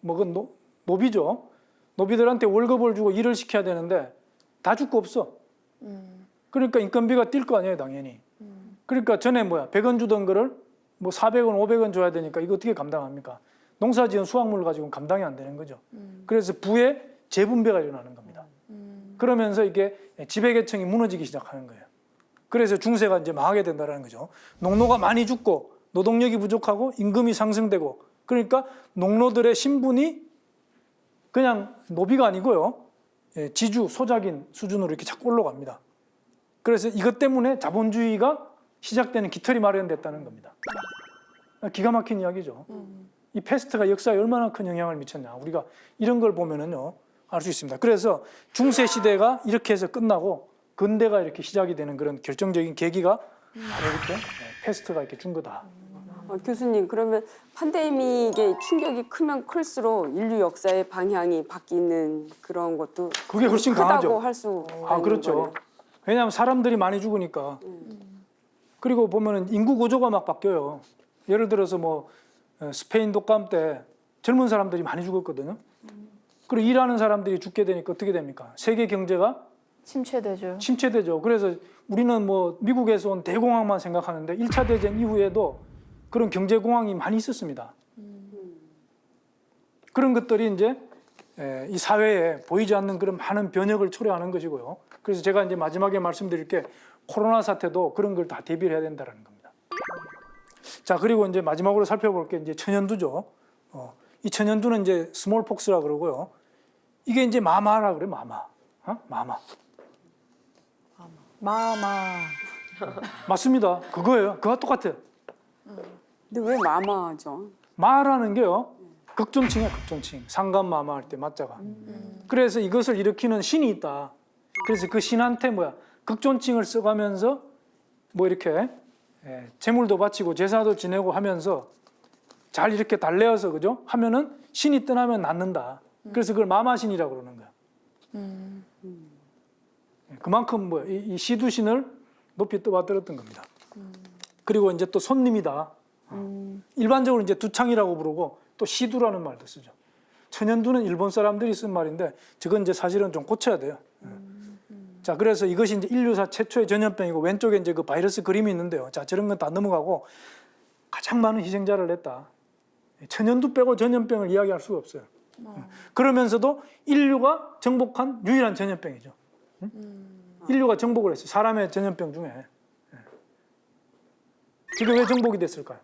뭐 노비죠. 노비들한테 월급을 주고 일을 시켜야 되는데 다 줄 거 없어. 그러니까 인건비가 뛸 거 아니에요, 당연히. 그러니까 전에 100원 주던 거를 뭐 400원, 500원 줘야 되니까 이거 어떻게 감당합니까? 농사지은 수확물 가지고는 감당이 안 되는 거죠. 그래서 부의 재분배가 일어나는 겁니다. 그러면서 이게 지배계층이 무너지기 시작하는 거예요. 그래서 중세가 이제 망하게 된다는 거죠. 농노가 많이 죽고 노동력이 부족하고 임금이 상승되고 그러니까 농노들의 신분이 그냥 노비가 아니고요. 지주, 소작인 수준으로 이렇게 자꾸 올라갑니다. 그래서 이것 때문에 자본주의가 시작되는 깃털이 마련됐다는 겁니다. 기가 막힌 이야기죠. 이 패스트가 역사에 얼마나 큰 영향을 미쳤냐. 우리가 이런 걸 보면은요, 알 수 있습니다. 그래서 중세 시대가 이렇게 해서 끝나고 근대가 이렇게 시작이 되는 그런 결정적인 계기가 바로 이렇게 패스트가 이렇게 준 거다. 교수님, 그러면 팬데믹의 충격이 크면 클수록 인류 역사의 방향이 바뀌는 그런 것도 그게 훨씬 크다고 강하죠. 할 수 있는 그렇죠. 거네요. 왜냐하면 사람들이 많이 죽으니까. 그리고 보면은 인구 구조가 막 바뀌어요. 예를 들어서 뭐 스페인 독감 때 젊은 사람들이 많이 죽었거든요. 그리고 일하는 사람들이 죽게 되니까 어떻게 됩니까? 세계 경제가 침체되죠. 그래서 우리는 뭐 미국에서 온 대공황만 생각하는데 1차 대전 이후에도 그런 경제공황이 많이 있었습니다. 그런 것들이 이제 이 사회에 보이지 않는 그런 많은 변혁을 초래하는 것이고요. 그래서 제가 이제 마지막에 말씀드릴 게 코로나 사태도 그런 걸 다 대비를 해야 된다는 겁니다. 자, 그리고 이제 마지막으로 살펴볼 게 이제 천연두죠. 이 천연두는 이제 스몰폭스라 그러고요. 이게 이제 마마라 그래, 마마. 마마. 맞습니다. 그거예요. 그거와 똑같아요. 근데 왜 마마죠? 마라는 게요. 극존칭이야, 극존칭. 상간마마 할 때 맞자가. 그래서 이것을 일으키는 신이 있다. 그래서 그 신한테 극존칭을 써가면서 뭐 이렇게 제물도 바치고 제사도 지내고 하면서 잘 이렇게 달래어서 그죠? 하면은 신이 떠나면 낫는다. 그래서 그걸 마마신이라고 그러는 거야. 그만큼 뭐 이 시두신을 높이 떠받들었던 겁니다. 그리고 이제 또 손님이다. 일반적으로 이제 두창이라고 부르고 또 시두라는 말도 쓰죠. 천연두는 일본 사람들이 쓴 말인데 저건 이제 사실은 좀 고쳐야 돼요. 자, 그래서 이것이 이제 인류사 최초의 전염병이고 왼쪽에 이제 그 바이러스 그림이 있는데요. 자, 저런 건 다 넘어가고 가장 많은 희생자를 냈다. 천연두 빼고 전염병을 이야기할 수가 없어요. 그러면서도 인류가 정복한 유일한 전염병이죠. 인류가 정복을 했어요. 사람의 전염병 중에. 지금 왜 정복이 됐을까요?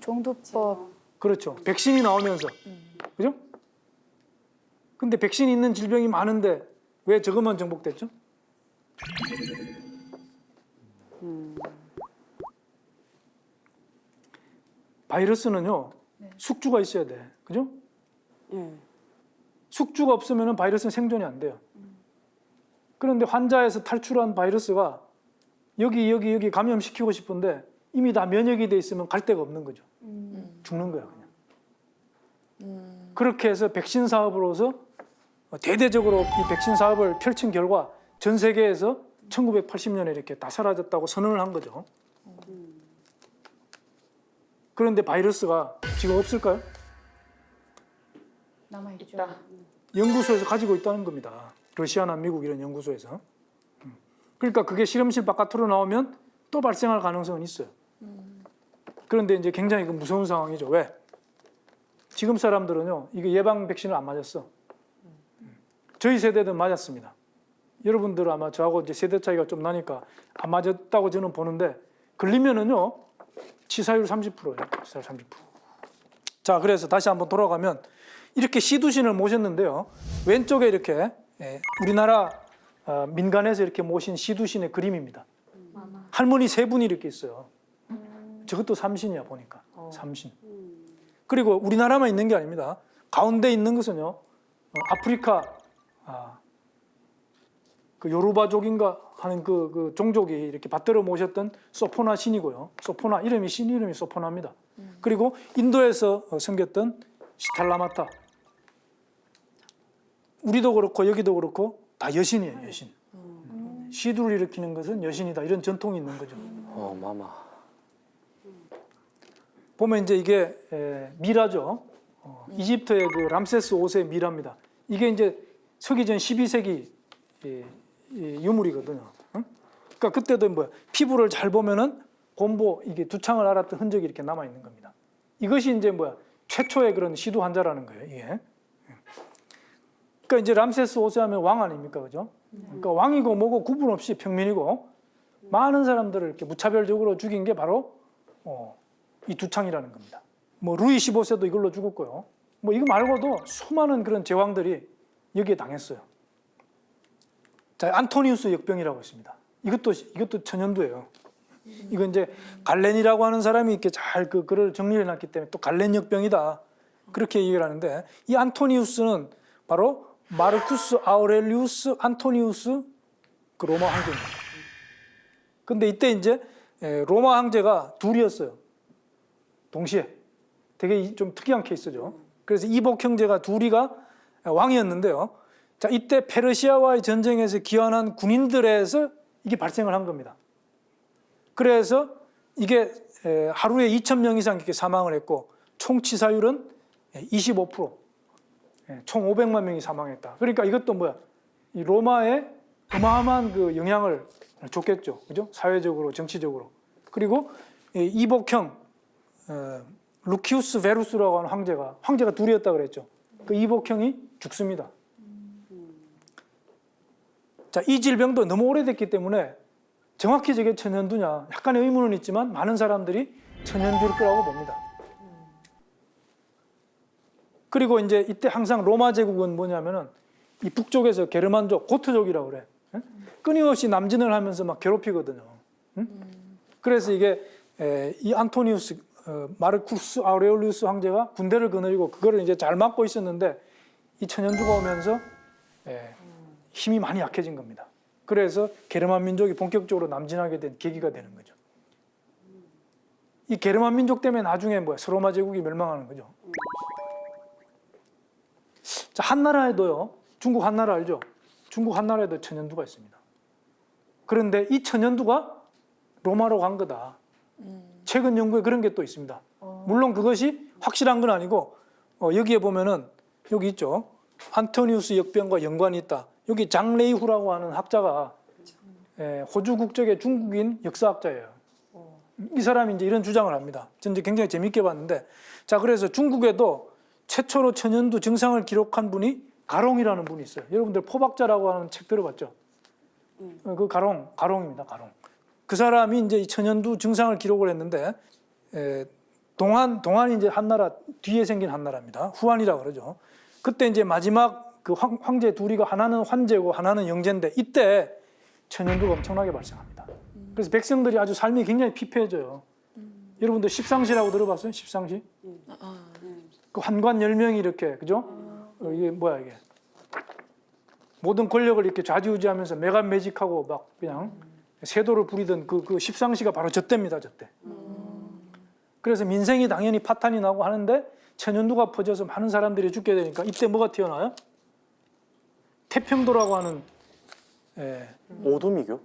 종두법. 그렇죠. 백신이 나오면서. 그죠? 근데 백신이 있는 질병이 많은데 왜 저것만 정복됐죠? 바이러스는요, 숙주가 있어야 돼. 그죠? 예. 숙주가 없으면 바이러스는 생존이 안 돼요. 그런데 환자에서 탈출한 바이러스가 여기 감염시키고 싶은데 이미 다 면역이 돼 있으면 갈 데가 없는 거죠. 죽는 거야, 그냥. 그렇게 해서 백신 사업으로서 대대적으로 이 백신 사업을 펼친 결과 전 세계에서 1980년에 이렇게 다 사라졌다고 선언을 한 거죠. 그런데 바이러스가 지금 없을까요? 남아있죠. 연구소에서 가지고 있다는 겁니다. 러시아나 미국 이런 연구소에서. 그러니까 그게 실험실 바깥으로 나오면 또 발생할 가능성은 있어요. 그런데 이제 굉장히 무서운 상황이죠. 왜? 지금 사람들은요, 이게 예방 백신을 안 맞았어. 저희 세대는 맞았습니다. 여러분들은 아마 저하고 이제 세대 차이가 좀 나니까 안 맞았다고 저는 보는데 걸리면은요, 치사율 30%예요. 치사율 30%. 자, 그래서 다시 한번 돌아가면 이렇게 시두신을 모셨는데요. 왼쪽에 이렇게 우리나라 민간에서 이렇게 모신 시두신의 그림입니다. 할머니 세 분이 이렇게 있어요. 저것도 삼신이야 보니까. 삼신. 그리고 우리나라만 있는 게 아닙니다. 가운데 있는 것은요, 아프리카 그 요르바족인가 하는 그 종족이 이렇게 받들어 모셨던 소포나 신이고요. 소포나 신 이름이 소포나입니다. 그리고 인도에서 섬겼던 시탈라마타. 우리도 그렇고 여기도 그렇고 다 여신이에요, 여신. 시두를 일으키는 것은 여신이다. 이런 전통이 있는 거죠. 마마. 보면 이제 이게 미라죠. 이집트의 그 람세스 5세 미라입니다. 이게 이제 서기전 12세기 유물이거든요. 그러니까 그때도 뭐야, 피부를 잘 보면은 곰보 이게 두창을 앓았던 흔적이 이렇게 남아 있는 겁니다. 이것이 이제 뭐야, 최초의 그런 시두 환자라는 거예요. 이게. 그러니까 이제 람세스 5세 하면 왕 아닙니까, 그죠? 그러니까 왕이고 뭐고 구분 없이 평민이고 많은 사람들을 이렇게 무차별적으로 죽인 게 바로 이 두창이라는 겁니다. 뭐 루이 15세도 이걸로 죽었고요. 뭐 이거 말고도 수많은 그런 제왕들이 여기에 당했어요. 자, 안토니우스 역병이라고 있습니다. 이것도 천연두예요. 이건 이제 갈렌이라고 하는 사람이 이렇게 잘 글을 정리해 놨기 때문에 또 갈렌 역병이다. 그렇게 얘기를 하는데 이 안토니우스는 바로 마르쿠스 아우렐리우스 안토니우스 그 로마 황제입니다. 근데 이때 이제 로마 황제가 둘이었어요. 동시에. 되게 좀 특이한 케이스죠. 그래서 이복 형제가 둘이가 왕이었는데요. 자, 이때 페르시아와의 전쟁에서 기원한 군인들에서 이게 발생을 한 겁니다. 그래서 이게 하루에 2,000명 이상 이렇게 사망을 했고 총 치사율은 25%. 총 500만 명이 사망했다. 그러니까 이것도 뭐야? 이 로마에 어마어마한 그 영향을 줬겠죠. 그죠? 사회적으로, 정치적으로. 그리고 이복형 루키우스 베루스라고 하는 황제가 둘이었다 그랬죠. 그 이복형이 죽습니다. 자, 이 질병도 너무 오래됐기 때문에 정확히 저게 천연두냐 약간의 의문은 있지만 많은 사람들이 천연두일 거라고 봅니다. 그리고 이제 이때 항상 로마 제국은 뭐냐면은 이 북쪽에서 게르만족, 고트족이라고 그래. 끊임없이 남진을 하면서 막 괴롭히거든요. 그래서 이게 이 안토니우스 마르쿠스 아우레올리우스 황제가 군대를 거느리고 그거를 이제 잘 막고 있었는데 이 천연두가 오면서 힘이 많이 약해진 겁니다. 그래서 게르만 민족이 본격적으로 남진하게 된 계기가 되는 거죠. 이 게르만 민족 때문에 나중에 뭐야, 서로마 제국이 멸망하는 거죠. 자, 한나라에도요 중국 한나라 알죠? 중국 한나라에도 천연두가 있습니다. 그런데 이 천연두가 로마로 간 거다. 최근 연구에 그런 게 또 있습니다. 물론 그것이 확실한 건 아니고 여기에 보면은 여기 있죠. 안토니우스 역병과 연관이 있다. 여기 장레이후라고 하는 학자가 호주 국적의 중국인 역사학자예요. 이 사람이 이제 이런 주장을 합니다. 저는 이제 굉장히 재밌게 봤는데, 자 그래서 중국에도 최초로 천연두 증상을 기록한 분이 가롱이라는 분이 있어요. 여러분들 포박자라고 하는 책 들어봤죠? 그 가롱입니다. 가롱. 그 사람이 이제 이 천연두 증상을 기록을 했는데, 동안이 이제 한나라 뒤에 생긴 한나라입니다. 후한이라고 그러죠. 그때 이제 마지막 그 황제 둘이가 하나는 환제고 하나는 영제인데 이때 천연두가 엄청나게 발생합니다. 그래서 백성들이 아주 삶이 굉장히 피폐해져요. 여러분들 십상시라고 들어봤어요? 십상시? 그 환관 10명이 이렇게, 그죠? 이게 뭐야 이게? 모든 권력을 이렇게 좌지우지하면서 매간매직하고 막 그냥 세도를 부리던 그 십상시가 바로 저때입니다, 저때. 그래서 민생이 당연히 파탄이 나고 하는데 천연두가 퍼져서 많은 사람들이 죽게 되니까 이때 뭐가 튀어나와요? 태평도라고 하는 오두미교?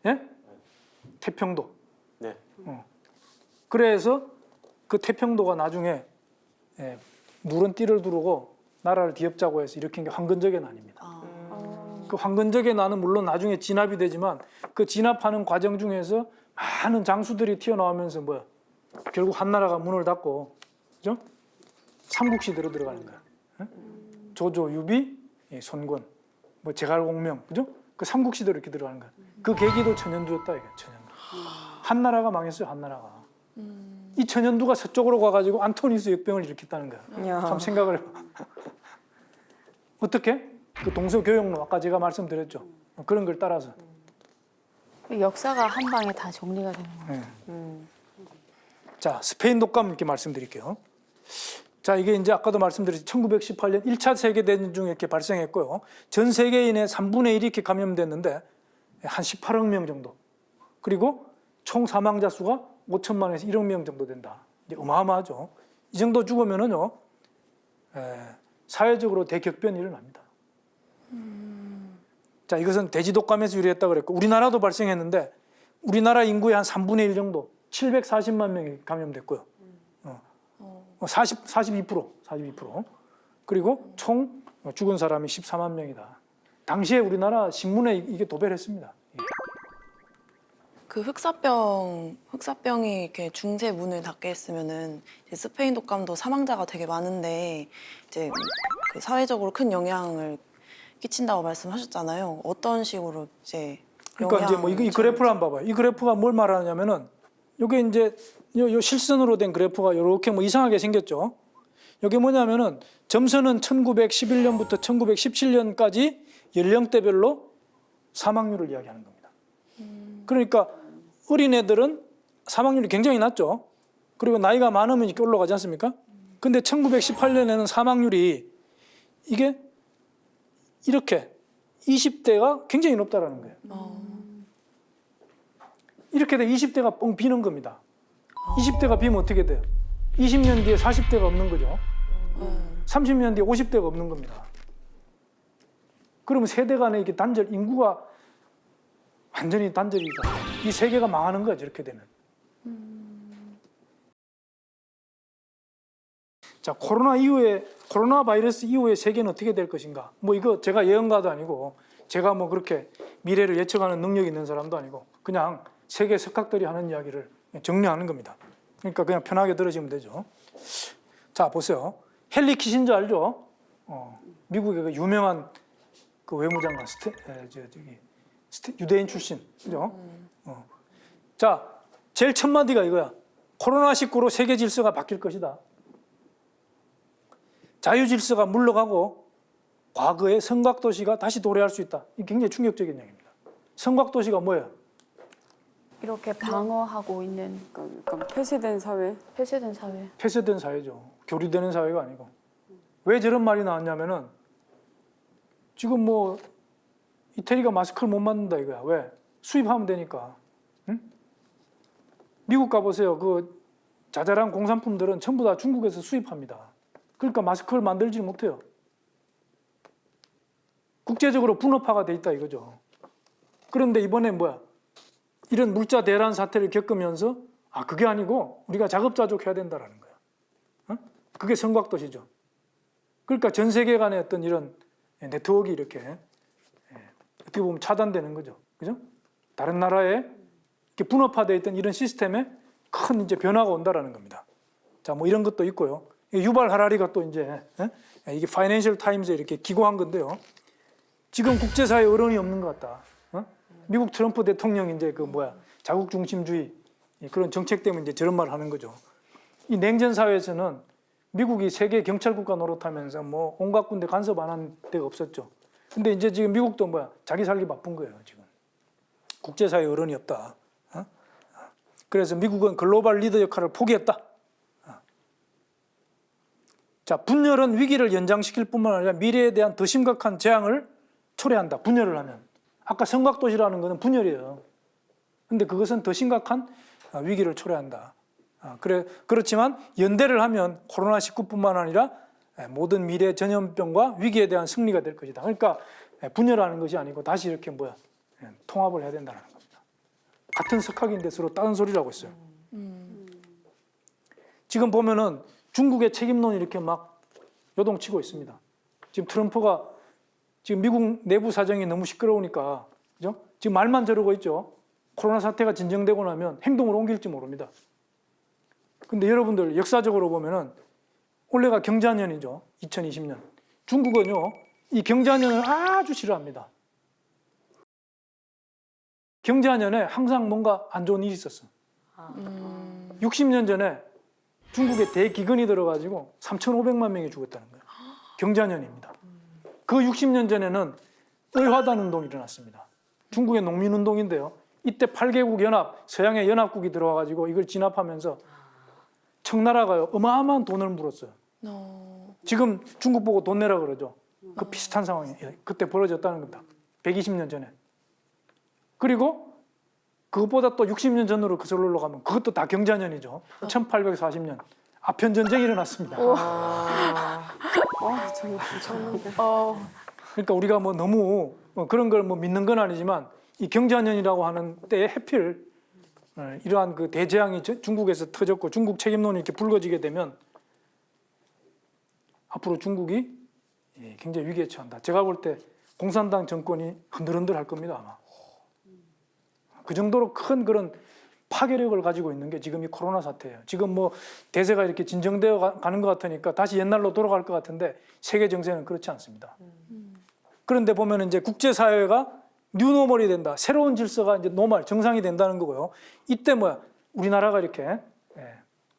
예? 태평도. 네. 그래서 그 태평도가 나중에 누런 띠를 두르고 나라를 뒤엎자고 해서 일으킨 게 황건적의 난입니다. 그 황건적의 난은 물론 나중에 진압이 되지만 그 진압하는 과정 중에서 많은 장수들이 튀어나오면서 뭐야? 결국 한나라가 문을 닫고, 그죠? 삼국시대로 들어가는 거야. 조조, 유비, 손권, 뭐 제갈공명, 그죠? 그 삼국시대로 이렇게 들어가는 거야. 그 계기도 천연두였다 이게 천연두. 한나라가 망했어요, 한나라가. 이 천연두가 서쪽으로 가가지고 안토니우스 역병을 일으켰다는 거야. 참 생각을 해봐. 어떻게? 그 동서교역로 아까 제가 말씀드렸죠. 그런 걸 따라서. 역사가 한 방에 다 정리가 되는 거예요. 자, 스페인 독감 이렇게 말씀드릴게요. 자, 이게 이제 아까도 말씀드렸죠. 1918년 1차 세계대전 중에 이렇게 발생했고요. 전 세계인의 3분의 1이 이렇게 감염됐는데 한 18억 명 정도. 그리고 총 사망자 수가 5천만에서 1억 명 정도 된다. 이제 어마어마하죠. 이 정도 죽으면은요, 사회적으로 대격변이 일어납니다. 자, 이것은 돼지 독감에서 유래했다고 그랬고, 우리나라도 발생했는데, 우리나라 인구의 한 3분의 1 정도, 740만 명이 감염됐고요. 42%. 그리고 총 죽은 사람이 14만 명이다. 당시에 우리나라 신문에 이게 도배를 했습니다. 그 흑사병이 이렇게 중세 문을 닫게 했으면은 이제 스페인 독감도 사망자가 되게 많은데 이제 그 사회적으로 큰 영향을 끼친다고 말씀하셨잖아요. 어떤 식으로 이제 그러니까 이제 뭐 이 그래프를 한번 봐봐요. 이 그래프가 뭘 말하냐면은 이게 이제 요 실선으로 된 그래프가 이렇게 뭐 이상하게 생겼죠. 이게 뭐냐면은 점선은 1911년부터 1917년까지 연령대별로 사망률을 이야기하는 겁니다. 그러니까 어린애들은 사망률이 굉장히 낮죠. 그리고 나이가 많으면 이렇게 올라가지 않습니까? 근데 1918년에는 사망률이 이게 이렇게 20대가 굉장히 높다라는 거예요. 이렇게 돼 20대가 뻥 비는 겁니다. 20대가 비면 어떻게 돼요? 20년 뒤에 40대가 없는 거죠. 30년 뒤에 50대가 없는 겁니다. 그러면 세대 간에 이렇게 인구가 완전히 단절이죠. 이 세계가 망하는 거죠, 이렇게 되면. 자, 코로나 바이러스 이후에 세계는 어떻게 될 것인가? 뭐 이거 제가 예언가도 아니고 제가 뭐 그렇게 미래를 예측하는 능력이 있는 사람도 아니고 그냥 세계 석학들이 하는 이야기를 정리하는 겁니다. 그러니까 그냥 편하게 들으시면 되죠. 자, 보세요. 헨리 키신저 알죠? 미국의 그 유명한 그 외무장관 유대인 출신, 그죠? 자, 제일 첫 마디가 이거야. 코로나19로 세계 질서가 바뀔 것이다. 자유 질서가 물러가고 과거의 성곽 도시가 다시 도래할 수 있다. 이게 굉장히 충격적인 얘기입니다. 성곽 도시가 뭐예요? 이렇게 방어하고 있는 그러니까 폐쇄된 사회. 폐쇄된 사회. 폐쇄된 사회죠. 교류되는 사회가 아니고. 왜 저런 말이 나왔냐면은 지금 뭐 이태리가 마스크를 못 만든다 이거야. 왜? 수입하면 되니까. 응? 미국 가보세요. 그 자잘한 공산품들은 전부 다 중국에서 수입합니다. 그러니까 마스크를 만들지 못해요. 국제적으로 분업화가 돼 있다 이거죠. 그런데 이번에 뭐야? 이런 물자 대란 사태를 겪으면서 그게 아니고 우리가 자급자족해야 된다라는 거야. 그게 성곽도시죠. 그러니까 전 세계 간의 어떤 이런 네트워크가 이렇게 어떻게 보면 차단되는 거죠. 그죠? 다른 나라에 이렇게 분업화되어 있던 이런 시스템에 큰 이제 변화가 온다라는 겁니다. 자, 뭐 이런 것도 있고요. 유발 하라리가 또 이제 이게 파이낸셜 타임즈에 이렇게 기고한 건데요. 지금 국제사회에 어른이 없는 것 같다. 미국 트럼프 대통령 이제 그 뭐야 자국 중심주의 그런 정책 때문에 이제 저런 말을 하는 거죠. 이 냉전 사회에서는 미국이 세계 경찰국가 노릇하면서 뭐 온갖 군데 간섭 안 한 데가 없었죠. 근데 이제 지금 미국도 뭐야 자기 살기 바쁜 거예요 지금. 국제사회 어른이 없다. 그래서 미국은 글로벌 리더 역할을 포기했다. 자, 분열은 위기를 연장시킬 뿐만 아니라 미래에 대한 더 심각한 재앙을 초래한다. 분열을 하면. 아까 성곽도시라는 것은 분열이에요. 근데 그것은 더 심각한 위기를 초래한다. 그렇지만 연대를 하면 코로나19뿐만 아니라 모든 미래 전염병과 위기에 대한 승리가 될 것이다. 그러니까 분열하는 것이 아니고 다시 이렇게 뭐야 통합을 해야 된다는 겁니다. 같은 석학인데 서로 다른 소리를 하고 있어요. 지금 보면은 중국의 책임론이 이렇게 막 요동치고 있습니다. 지금 트럼프가 지금 미국 내부 사정이 너무 시끄러우니까 그죠? 지금 말만 저러고 있죠. 코로나 사태가 진정되고 나면 행동으로 옮길지 모릅니다. 근데 여러분들 역사적으로 보면은 올해가 경자년이죠. 2020년. 중국은요, 이 경자년을 아주 싫어합니다. 경자년에 항상 뭔가 안 좋은 일이 있었어. 60년 전에 중국에 대기근이 들어가지고 3,500만 명이 죽었다는 거예요. 경자년입니다. 그 60년 전에는 의화단 운동이 일어났습니다. 중국의 농민운동인데요. 이때 8개국 연합, 서양의 연합국이 들어와가지고 이걸 진압하면서 청나라가요 어마어마한 돈을 물었어요. 지금 중국 보고 돈 내라 그러죠. 그 비슷한 상황이 그때 벌어졌다는 겁니다. 120년 전에. 그리고 그것보다 또 60년 전으로 거슬러 가면 그것도 다 경자년이죠. 1840년 아편 전쟁이 일어났습니다. 그러니까 우리가 뭐 너무 그런 걸 뭐 믿는 건 아니지만 이 경자년이라고 하는 때에 해필 이러한 그 대재앙이 중국에서 터졌고 중국 책임론이 이렇게 불거지게 되면 앞으로 중국이 굉장히 위기에 처한다. 제가 볼 때 공산당 정권이 흔들흔들 할 겁니다 아마. 그 정도로 큰 그런 파괴력을 가지고 있는 게 지금 이 코로나 사태예요. 지금 뭐 대세가 이렇게 진정되어 가는 것 같으니까 다시 옛날로 돌아갈 것 같은데 세계 정세는 그렇지 않습니다. 그런데 보면 이제 국제사회가 뉴노멀이 된다. 새로운 질서가 이제 노멀, 정상이 된다는 거고요. 이때 뭐야? 우리나라가 이렇게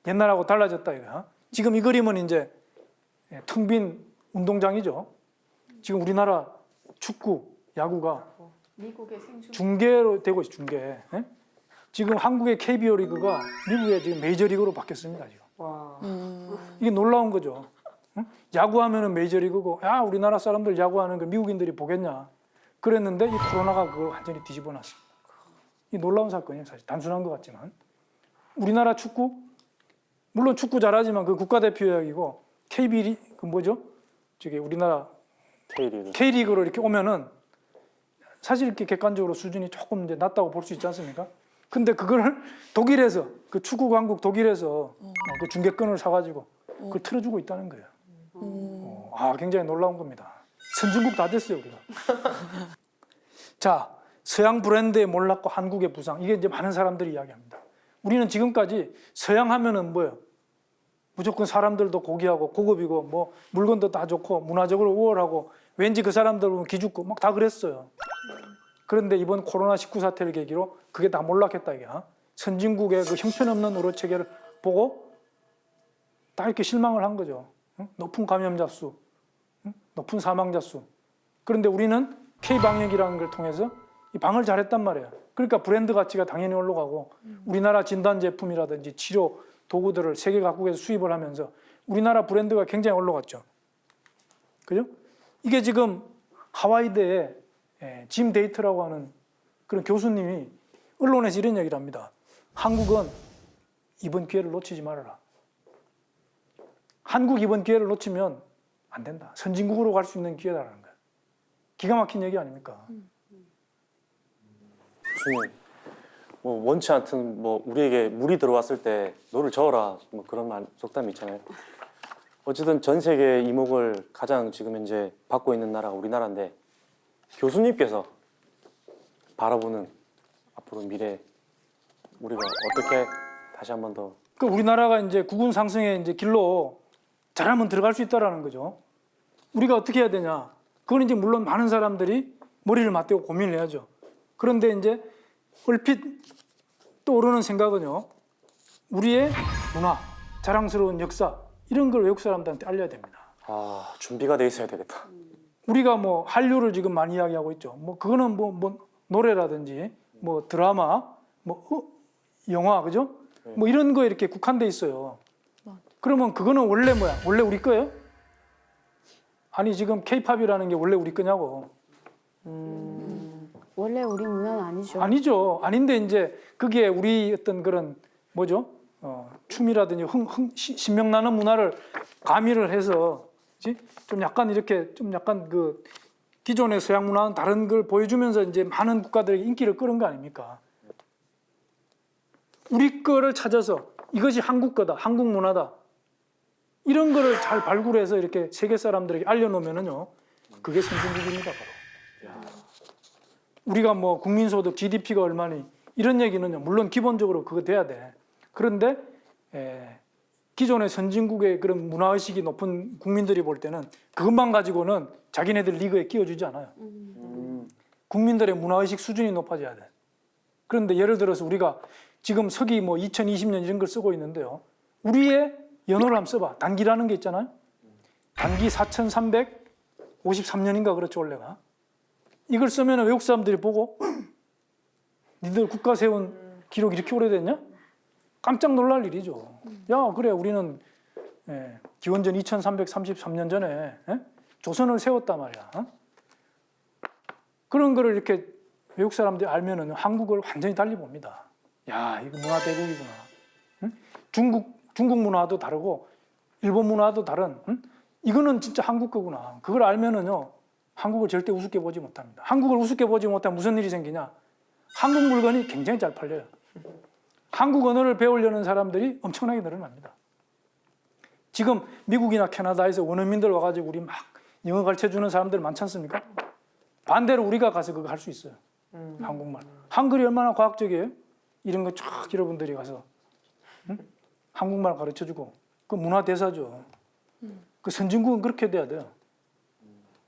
옛날하고 달라졌다 이거야. 지금 이 그림은 이제 텅 빈 운동장이죠. 지금 우리나라 축구, 야구가 미국의 생중 중계로 되고 있어요. 중계. 지금 한국의 KBO 리그가 미국의 지금 메이저리그로 바뀌었습니다. 지금. 이게 놀라운 거죠. 야구하면은 메이저리그고, 야 우리나라 사람들 야구하는 거 미국인들이 보겠냐. 그랬는데 이 코로나가 그걸 완전히 뒤집어 놨습니다. 이 놀라운 사건이에요. 사실 단순한 것 같지만 우리나라 축구 물론 축구 잘하지만 그 국가대표 이야기고 KB 그 뭐죠? 저기 우리나라 K리그로 이렇게 오면은 사실 이렇게 객관적으로 수준이 조금 이제 낮다고 볼 수 있지 않습니까? 근데 그걸 독일에서 그 축구 강국 독일에서 그 중계권을 사가지고 그걸 틀어주고 있다는 거예요. 굉장히 놀라운 겁니다. 선진국 다 됐어요 우리가. 자, 서양 브랜드의 몰락과 한국의 부상 이게 이제 많은 사람들이 이야기합니다. 우리는 지금까지 서양 하면은 뭐예요? 무조건 사람들도 고귀하고 고급이고 뭐 물건도 다 좋고 문화적으로 우월하고 왠지 그 사람들은 기죽고 막 다 그랬어요. 그런데 이번 코로나19 사태를 계기로 그게 다 몰락했다 이게. 선진국의 그 형편없는 의료 체계를 보고 다 이렇게 실망을 한 거죠. 높은 감염자 수, 높은 사망자 수. 그런데 우리는 K방역이라는 걸 통해서 이 방을 잘했단 말이에요. 그러니까 브랜드 가치가 당연히 올라가고 우리나라 진단 제품이라든지 치료 도구들을 세계 각국에서 수입을 하면서 우리나라 브랜드가 굉장히 올라갔죠. 그죠? 이게 지금 하와이대에 짐 데이트라고 하는 그런 교수님이 언론에서 이런 얘기를 합니다. 한국은 이번 기회를 놓치지 말아라. 한국 이번 기회를 놓치면 안 된다. 선진국으로 갈 수 있는 기회다라는 거예요. 기가 막힌 얘기 아닙니까? 교수님, 뭐 원치 않든 뭐 우리에게 물이 들어왔을 때 노를 저어라 뭐 그런 말 속담이 있잖아요. 어쨌든 전 세계 이목을 가장 지금 현재 받고 있는 나라가 우리나라인데 교수님께서 바라보는 앞으로 미래 우리가 어떻게 다시 한 번 더 그 우리나라가 이제 국운 상승의 이제 길로 잘하면 들어갈 수 있다라는 거죠. 우리가 어떻게 해야 되냐? 그건 이제 물론 많은 사람들이 머리를 맞대고 고민을 해야죠. 그런데 이제 얼핏 떠오르는 생각은요. 우리의 문화, 자랑스러운 역사 이런 걸 외국 사람들한테 알려야 됩니다. 준비가 돼 있어야 되겠다. 우리가 뭐 한류를 지금 많이 이야기하고 있죠. 뭐 그거는 뭐 노래라든지 뭐 드라마, 뭐 영화 그죠? 뭐 이런 거에 이렇게 국한돼 있어요. 그러면 그거는 원래 뭐야? 원래 우리 거예요? 아니 지금 K-팝이라는 게 원래 우리 거냐고. 원래 우리 문화는 아니죠. 아니죠. 아닌데 이제 그게 우리 어떤 그런 뭐죠? 춤이라든지 신명나는 문화를 가미를 해서 그치? 좀 약간 이렇게 좀 약간 그 기존의 서양 문화는 다른 걸 보여주면서 이제 많은 국가들에게 인기를 끌은 거 아닙니까? 우리 거를 찾아서 이것이 한국 거다, 한국 문화다. 이런 거를 잘 발굴해서 이렇게 세계 사람들에게 알려놓으면은요, 그게 선진국입니다, 바로. 우리가 뭐 국민소득 GDP가 얼마니 이런 얘기는요, 물론 기본적으로 그거 돼야 돼. 그런데 기존의 선진국의 그런 문화의식이 높은 국민들이 볼 때는 그것만 가지고는 자기네들 리그에 끼워주지 않아요. 국민들의 문화의식 수준이 높아져야 돼. 그런데 예를 들어서 우리가 지금 서기 뭐 2020년 이런 걸 쓰고 있는데요. 우리의 연호를 한번 써봐. 단기라는 게 있잖아요. 단기 4353년인가 그렇죠, 원래가. 이걸 쓰면 외국 사람들이 보고 니들 국가 세운 기록 이렇게 오래됐냐? 깜짝 놀랄 일이죠. 야, 그래, 우리는 기원전 2333년 전에 조선을 세웠단 말이야. 그런 거를 이렇게 외국 사람들이 알면은 한국을 완전히 달리 봅니다. 야, 이거 문화 대국이구나. 응? 중국 문화도 다르고 일본 문화도 다른. 응? 이거는 진짜 한국 거구나. 그걸 알면은요, 한국을 절대 우습게 보지 못합니다. 한국을 우습게 보지 못하면 무슨 일이 생기냐? 한국 물건이 굉장히 잘 팔려요. 한국 언어를 배우려는 사람들이 엄청나게 늘어납니다. 지금 미국이나 캐나다에서 원어민들 와가지고 우리 막 영어 가르쳐주는 사람들 많지 않습니까? 반대로 우리가 가서 그거 할 수 있어요. 한국말. 한글이 얼마나 과학적이에요? 이런 거 쫙 여러분들이 가서 한국말 가르쳐주고 그 문화 대사죠. 그 선진국은 그렇게 돼야 돼요.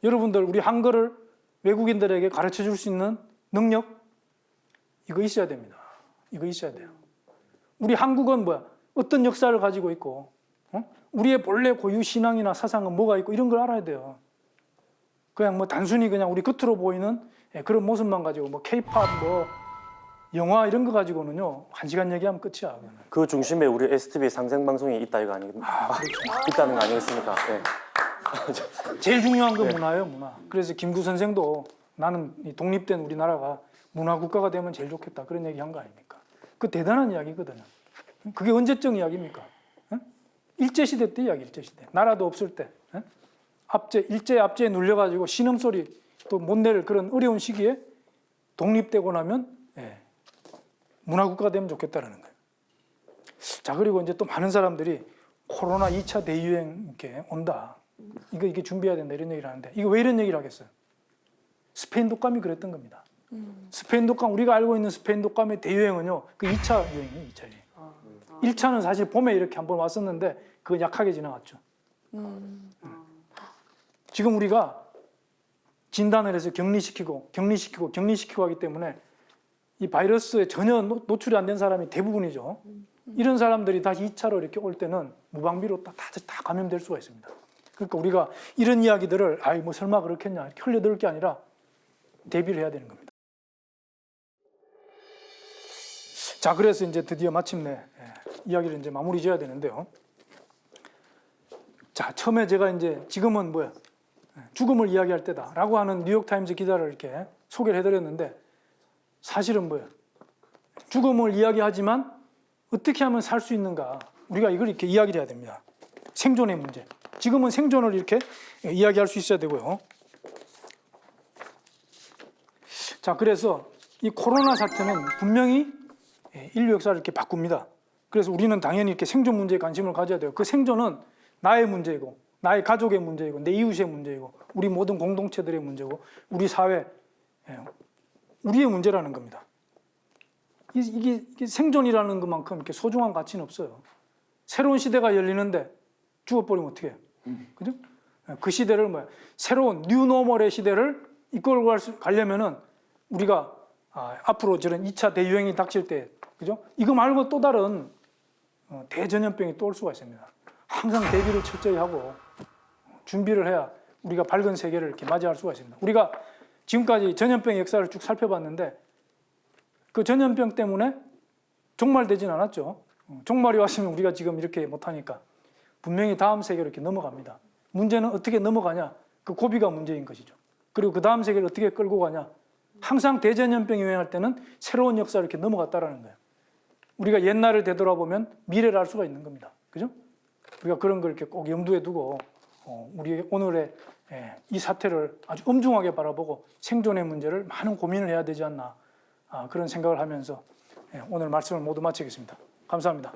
여러분들 우리 한글을 외국인들에게 가르쳐줄 수 있는 능력 이거 있어야 됩니다. 이거 있어야 돼요. 우리 한국은 뭐야? 어떤 역사를 가지고 있고 우리의 본래 고유 신앙이나 사상은 뭐가 있고 이런 걸 알아야 돼요. 그냥 뭐 단순히 그냥 우리 겉으로 보이는 그런 모습만 가지고 뭐 K-팝 뭐 영화 이런 거 가지고는요 1시간 얘기하면 끝이야. 그 중심에 우리 STV 상생 방송이 있다 이거 아니겠습니까? 있다는 거 아니겠습니까? 네. 제일 중요한 건 문화예요, 문화. 그래서 김구 선생도 나는 이 독립된 우리나라가 문화 국가가 되면 제일 좋겠다 그런 얘기 한 거 아닙니까? 그 대단한 이야기거든요. 그게 언제적 이야기입니까? 일제 시대 때 이야기, 일제 시대. 나라도 없을 때, 일제 압제에 눌려가지고 신음소리 또 못 낼 그런 어려운 시기에 독립되고 나면 문화 국가가 되면 좋겠다라는 거예요. 자, 그리고 이제 또 많은 사람들이 코로나 2차 대유행 이렇게 온다. 이게 준비해야 된다 이런 얘기를 하는데 이거 왜 이런 얘기를 하겠어요? 스페인 독감이 그랬던 겁니다. 스페인 독감, 우리가 알고 있는 스페인 독감의 대유행은요, 그 2차 유행이에요, 2차 유행. 1차는 사실 봄에 이렇게 한번 왔었는데 그건 약하게 지나갔죠. 지금 우리가 진단을 해서 격리시키고 하기 때문에 이 바이러스에 전혀 노출이 안 된 사람이 대부분이죠. 이런 사람들이 다시 2차로 이렇게 올 때는 무방비로 다 감염될 수가 있습니다. 그러니까 우리가 이런 이야기들을 뭐 설마 그렇겠냐 이렇게 흘려들 게 아니라 대비를 해야 되는 겁니다. 자, 그래서 이제 드디어 마침내 이야기를 이제 마무리 지어야 되는데요. 자, 처음에 제가 이제 지금은 뭐야? 죽음을 이야기할 때다라고 하는 뉴욕타임즈 기사를 이렇게 소개를 해드렸는데 사실은 뭐야? 죽음을 이야기하지만 어떻게 하면 살 수 있는가? 우리가 이걸 이렇게 이야기를 해야 됩니다. 생존의 문제. 지금은 생존을 이렇게 이야기할 수 있어야 되고요. 자, 그래서 이 코로나 사태는 분명히 인류 역사를 이렇게 바꿉니다. 그래서 우리는 당연히 이렇게 생존 문제에 관심을 가져야 돼요. 그 생존은 나의 문제이고, 나의 가족의 문제이고, 내 이웃의 문제이고, 우리 모든 공동체들의 문제고, 우리 사회, 우리의 문제라는 겁니다. 이게 생존이라는 것만큼 이렇게 소중한 가치는 없어요. 새로운 시대가 열리는데 죽어버리면 어떻게 해요? 그죠? 그 시대를 새로운 뉴노멀의 시대를 이끌고 가려면은 우리가 앞으로 저런 2차 대유행이 닥칠 때, 그죠? 이거 말고 또 다른 대전염병이 또 올 수가 있습니다. 항상 대비를 철저히 하고 준비를 해야 우리가 밝은 세계를 이렇게 맞이할 수가 있습니다. 우리가 지금까지 전염병의 역사를 쭉 살펴봤는데 그 전염병 때문에 종말되진 않았죠. 종말이 왔으면 우리가 지금 이렇게 못하니까 분명히 다음 세계로 이렇게 넘어갑니다. 문제는 어떻게 넘어가냐? 그 고비가 문제인 것이죠. 그리고 그 다음 세계를 어떻게 끌고 가냐? 항상 대전염병이 유행할 때는 새로운 역사를 이렇게 넘어갔다라는 거예요. 우리가 옛날을 되돌아보면 미래를 알 수가 있는 겁니다. 그죠? 우리가 그런 걸 이렇게 꼭 염두에 두고 우리 오늘의 이 사태를 아주 엄중하게 바라보고 생존의 문제를 많은 고민을 해야 되지 않나 그런 생각을 하면서 오늘 말씀을 모두 마치겠습니다. 감사합니다.